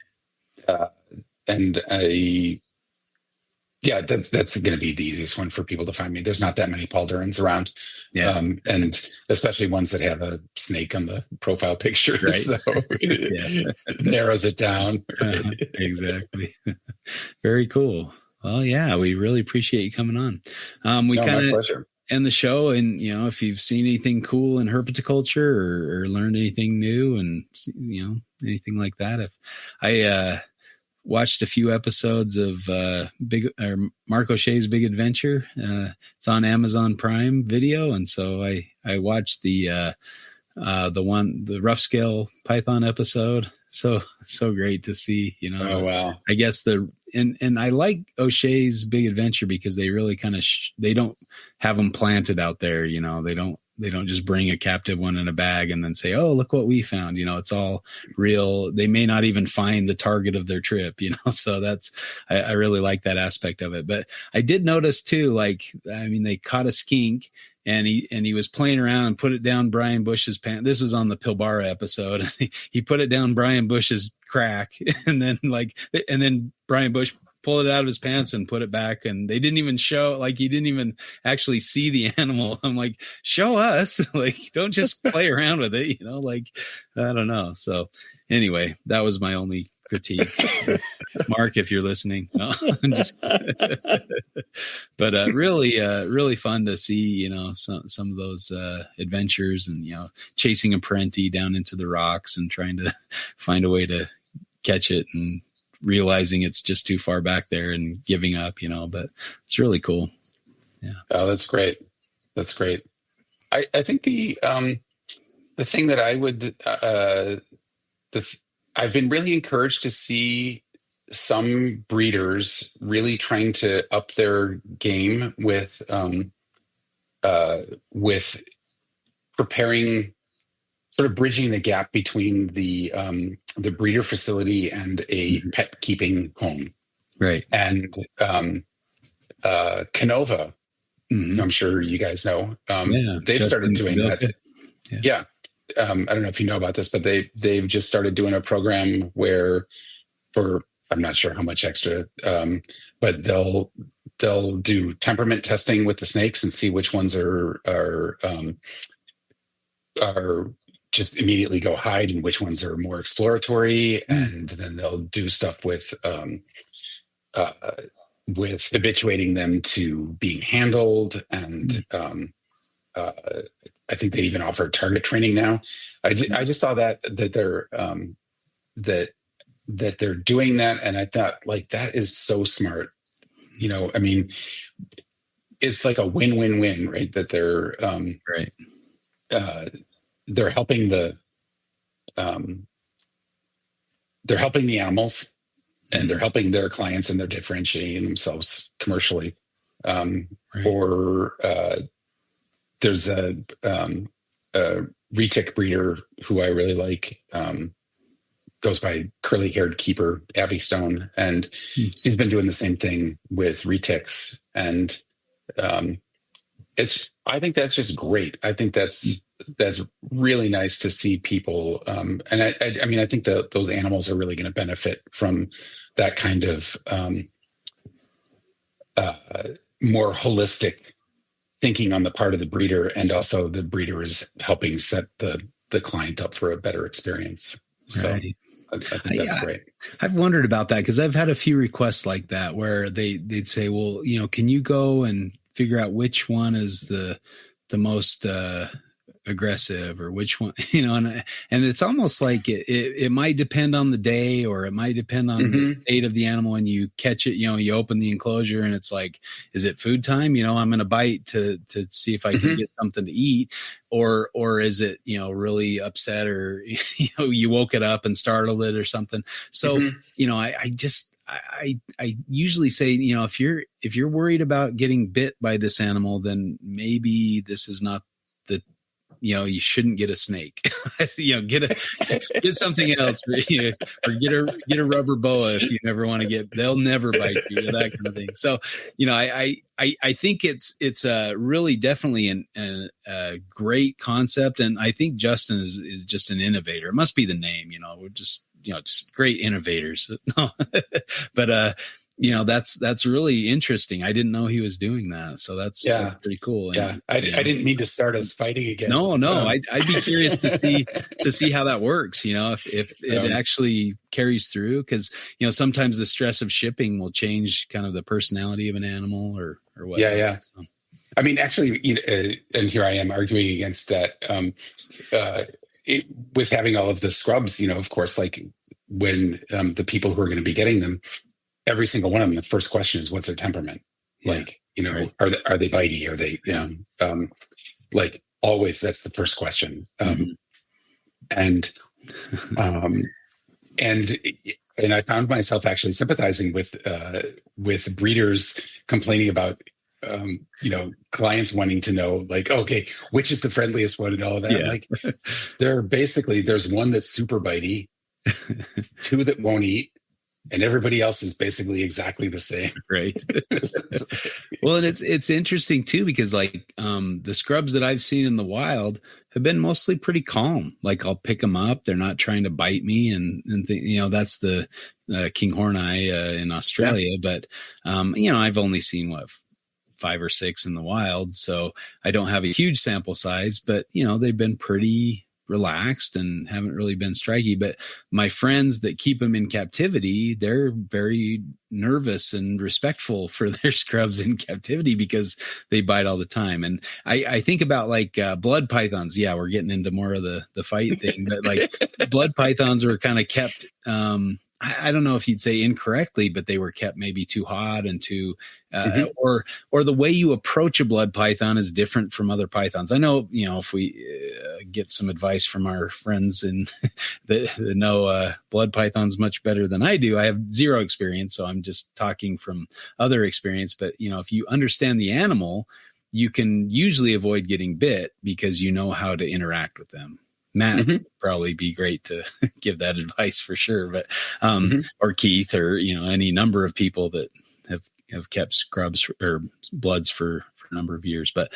going to be the easiest one for people to find me. There's not that many Paul Durens around. Yeah. And especially ones that have a snake on the profile picture. Right. So it narrows it down. Exactly. Very cool. Well, yeah, we really appreciate you coming on. We kind of end the show, and if you've seen anything cool in herpetoculture or learned anything new, and anything like that. If I watched a few episodes of Mark O'Shea's Big Adventure. It's on Amazon Prime Video, and so I watched the rough scale python episode. So great to see. Oh wow! I guess and I like O'Shea's Big Adventure because they really kind of they don't have them planted out there. They just bring a captive one in a bag and then say, oh, look what we found. It's all real. They may not even find the target of their trip, so I really like that aspect of it. But I did notice too, they caught a skink and he was playing around and put it down Brian Bush's pants. This was on the Pilbara episode. He put it down Brian Bush's crack and then Brian Bush pulled it out of his pants and put it back, and they didn't even show, he didn't even actually see the animal. I'm like, show us, don't just play around with it, I don't know. So anyway, that was my only critique. Mark, if you're listening. No, I'm just but really fun to see, some of those adventures and, chasing a parenti down into the rocks and trying to find a way to catch it and realizing it's just too far back there and giving up, but it's really cool. Yeah. Oh, that's great. That's great. I think the thing that I would, I've been really encouraged to see some breeders really trying to up their game with preparing, sort of bridging the gap between the breeder facility and a pet keeping home. Right. And Canova, I'm sure you guys know, they've started doing that. Yeah. I don't know if you know about this, but they've just started doing a program where, for I'm not sure how much extra, but they'll do temperament testing with the snakes and see which ones are just immediately go hide and which ones are more exploratory. And then they'll do stuff with habituating them to being handled. And I think they even offer target training now. I just saw that they're doing that. And I thought, that is so smart. I mean, it's like a win-win-win, right? That they're, right. They're helping the animals, and they're helping their clients, and they're differentiating themselves commercially. Right. Or there's a retic breeder who I really like, goes by curly-haired keeper Abby Stone, and she's been doing the same thing with retics, and I think that's just great. I think that's really nice to see people. And I mean, I think those animals are really going to benefit from that kind of more holistic thinking on the part of the breeder, and also the breeder is helping set the client up for a better experience. So right. I think that's great. I've wondered about that, because I've had a few requests like that where they'd say, well, can you go and figure out which one is the most aggressive, or which one, and it's almost like it might depend on the day, or it might depend on the state of the animal. And you catch it, you open the enclosure and it's like, is it food time? I'm going to bite to see if I can get something to eat, or is it, really upset, or, you woke it up and startled it or something. So, I usually say, if you're worried about getting bit by this animal, then maybe this is not you shouldn't get a snake. Get something else, or get a rubber boa if you never want to they'll never bite you, that kind of thing. So, I think it's really definitely a great concept. And I think Justin is just an innovator. It must be the name, we're just great innovators. But, that's really interesting. I didn't know he was doing that. So that's pretty cool. And, I didn't mean to start us fighting again. No. I'd be curious to see how that works, if it actually carries through. Cause sometimes the stress of shipping will change kind of the personality of an animal or whatever. Yeah. So. I mean, actually, and here I am arguing against that, with having all of the scrubs, of course, like when the people who are going to be getting them, every single one of them, the first question is, what's their temperament? Yeah. Like, right. Are they bitey? Are they, like always, that's the first question. And I found myself actually sympathizing with breeders complaining about clients wanting to know, like, okay, which is the friendliest one and all of that. Yeah. Like, there's one that's super bitey, two that won't eat, and everybody else is basically exactly the same. Right. Well, and it's interesting too, because like the scrubs that I've seen in the wild have been mostly pretty calm. Like I'll pick them up. They're not trying to bite me. And that's the kinghorn eye in Australia. Yeah. But, I've only seen 5 or 6 in the wild. So I don't have a huge sample size, but they've been pretty relaxed and haven't really been striky. But my friends that keep them in captivity, they're very nervous and respectful for their scrubs in captivity because they bite all the time. And I think about like blood pythons. Yeah, we're getting into more of the fight thing, but like blood pythons were kind of kept, I don't know if you'd say incorrectly, but they were kept maybe too hot and too, or the way you approach a blood python is different from other pythons. I know, if we get some advice from our friends and that know blood pythons much better than I do. I have zero experience, so I'm just talking from other experience. But, if you understand the animal, you can usually avoid getting bit because you know how to interact with them. Matt would probably be great to give that advice for sure, but or Keith or any number of people that have kept scrubs or bloods for a number of years. But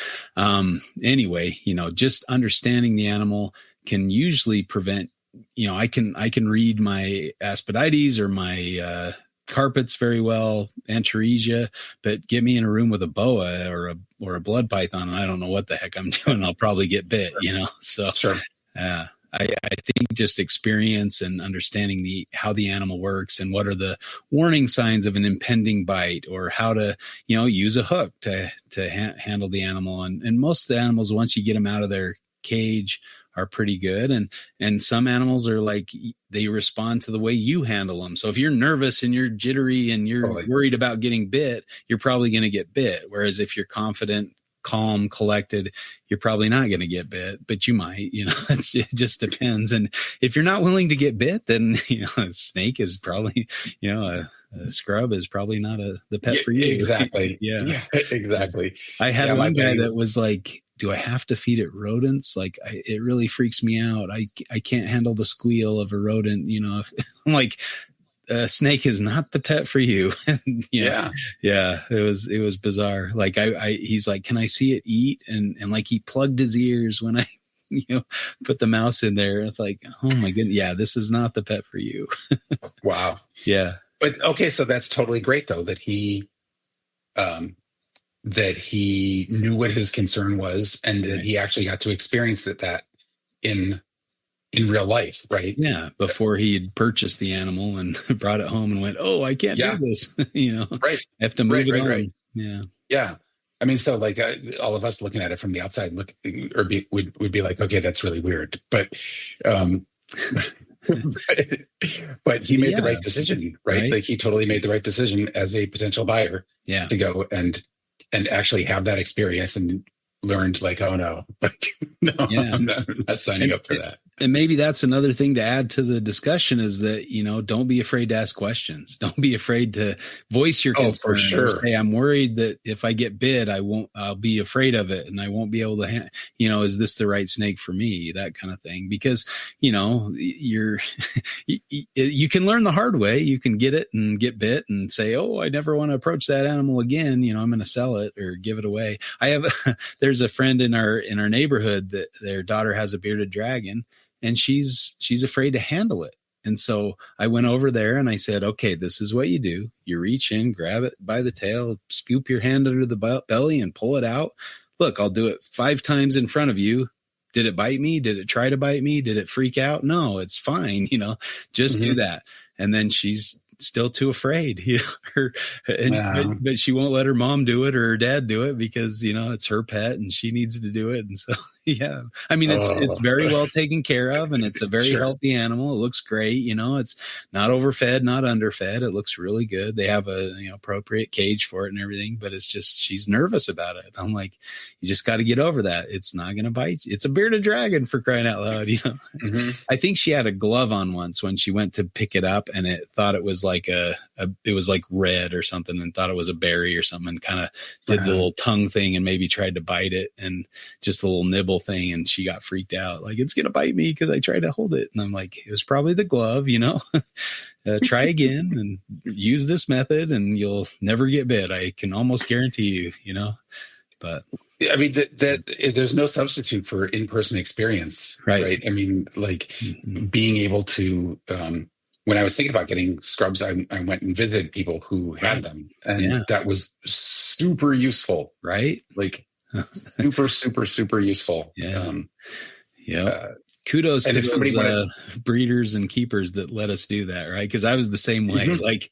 anyway, just understanding the animal can usually prevent. I can read my Aspidites or my carpets very well, Antaresia, but get me in a room with a boa or a blood python, and I don't know what the heck I'm doing. I'll probably get bit. So. Sure. I think just experience and understanding how the animal works and what are the warning signs of an impending bite, or how to, use a hook to handle the animal. And most of the animals, once you get them out of their cage, are pretty good. And some animals are like, they respond to the way you handle them. So if you're nervous and you're jittery and you're worried about getting bit, you're probably going to get bit. Whereas if you're confident, calm, collected, you're probably not going to get bit, but you might, it just depends. And if you're not willing to get bit, then, a snake is probably, a scrub is probably not the pet for you. Exactly. Yeah, exactly. I had one guy that was like, do I have to feed it rodents? Like it really freaks me out. I can't handle the squeal of a rodent. I'm like, a snake is not the pet for you. Yeah. It was bizarre. Like he's like, can I see it eat? And like he plugged his ears when I, put the mouse in there. It's like, oh my goodness. Yeah. This is not the pet for you. Wow. Yeah. But okay. So that's totally great though, that he knew what his concern was and that he actually got to experience that in real life, right? Yeah, before he had purchased the animal and brought it home and went, "Oh, I can't do this," Right. I have to move it on. Right. Yeah. I mean, so like all of us looking at it from the outside, would be like, okay, that's really weird, but but he made the right decision, right? Like he totally made the right decision as a potential buyer, to go and actually have that experience and learned like, oh no, like no, I'm not signing up for that. And maybe that's another thing to add to the discussion is that, don't be afraid to ask questions. Don't be afraid to voice your concern. For sure. Say, I'm worried that if I get bit, I'll be afraid of it and I won't be able to, is this the right snake for me? That kind of thing. Because, you can learn the hard way. You can get it and get bit and say, oh, I never want to approach that animal again. I'm going to sell it or give it away. There's a friend in our neighborhood that their daughter has a bearded dragon. And she's afraid to handle it. And so I went over there and I said, okay, this is what you do. You reach in, grab it by the tail, scoop your hand under the belly and pull it out. Look, I'll do it 5 times in front of you. Did it bite me? Did it try to bite me? Did it freak out? No, it's fine. Just do that. And then she's still too afraid, but she won't let her mom do it or her dad do it because, it's her pet and she needs to do it. And so, yeah, I mean, it's very well taken care of and it's a very healthy animal. It looks great. It's not overfed, not underfed. It looks really good. They have a, appropriate cage for it and everything, but it's just, she's nervous about it. I'm like, you just got to get over that. It's not going to bite you. It's a bearded dragon for crying out loud. I think she had a glove on once when she went to pick it up and it thought it was was like it was like red or something, and thought it was a berry or something, and kind of did the little tongue thing and maybe tried to bite it, and just the little nibble thing. And she got freaked out, like, it's going to bite me because I tried to hold it. And I'm like, it was probably the glove, try again and use this method and you'll never get bit. I can almost guarantee you, but I mean, there's no substitute for in-person experience, right? I mean, like being able to, when I was thinking about getting scrubs, I went and visited people who had them, and that was super useful, right? Like super, super, super useful. Kudos to those breeders and keepers that let us do that, right? Because I was the same way. Like,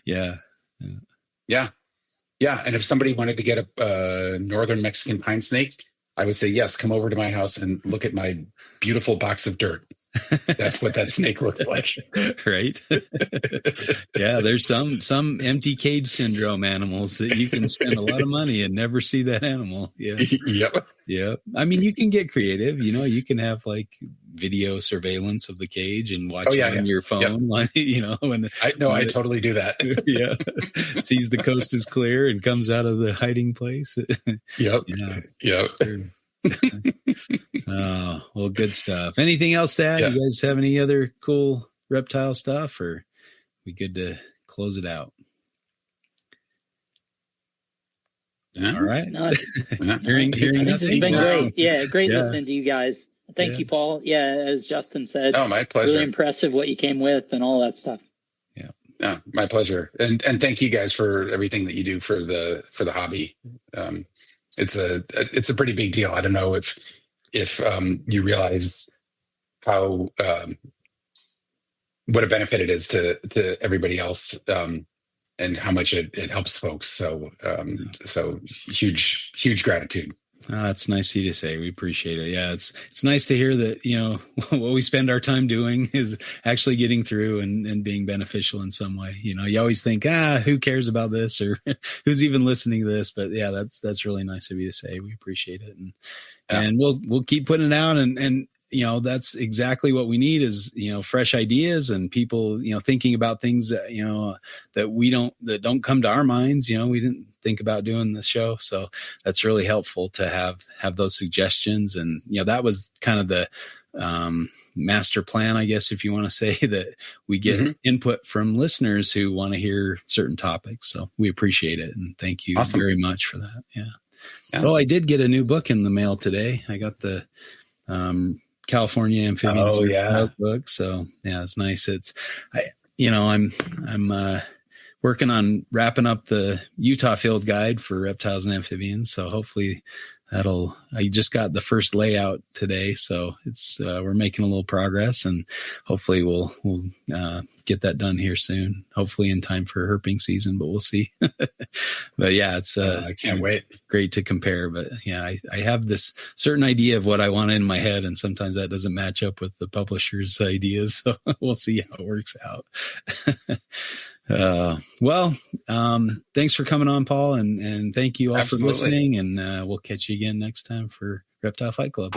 yeah. And if somebody wanted to get a northern Mexican pine snake, I would say, yes, come over to my house and look at my beautiful box of dirt. That's what that snake looks like. Right. Yeah. There's some empty cage syndrome animals that you can spend a lot of money and never see that animal. Yeah. Yep. I mean, you can get creative, you can have like video surveillance of the cage and watch it on your phone, like, I totally do that. Sees the coast is clear and comes out of the hiding place. Yep. Oh, well, good stuff. Anything else to add? You guys have any other cool reptile stuff, or we good to close it out? All right. Hearing this has been great. Yeah, great listening to you guys. Thank you, Paul. Yeah, as Justin said. Oh, my pleasure. Really impressive what you came with and all that stuff. Yeah, my pleasure. And thank you guys for everything that you do for the hobby. It's a pretty big deal. I don't know if you realized how what a benefit it is to everybody else, and how much it helps folks. So huge gratitude. It's nice of you to say. We appreciate it. Yeah, it's nice to hear that, what we spend our time doing is actually getting through and being beneficial in some way. You always think, who cares about this, or who's even listening to this? But yeah, that's really nice of you to say. We appreciate it. And we'll keep putting it out, and that's exactly what we need is, fresh ideas and people, thinking about things that, that don't come to our minds. We didn't think about doing the show. So that's really helpful to have those suggestions. And, that was kind of the, master plan, I guess, if you want to say, that we get input from listeners who want to hear certain topics. So we appreciate it. And thank you very much for that. Yeah. Oh, I did get a new book in the mail today. I got the, California Amphibians book. So yeah, it's nice. I'm working on wrapping up the Utah field guide for reptiles and amphibians. So hopefully I just got the first layout today. So it's, we're making a little progress, and hopefully we'll get that done here soon, hopefully in time for herping season, but we'll see. But yeah, it's, I can't wait. Great to compare, but yeah, I have this certain idea of what I want in my head, and sometimes that doesn't match up with the publisher's ideas. So we'll see how it works out. Thanks for coming on, Paul, and thank you all for listening, and we'll catch you again next time for Reptile Fight Club.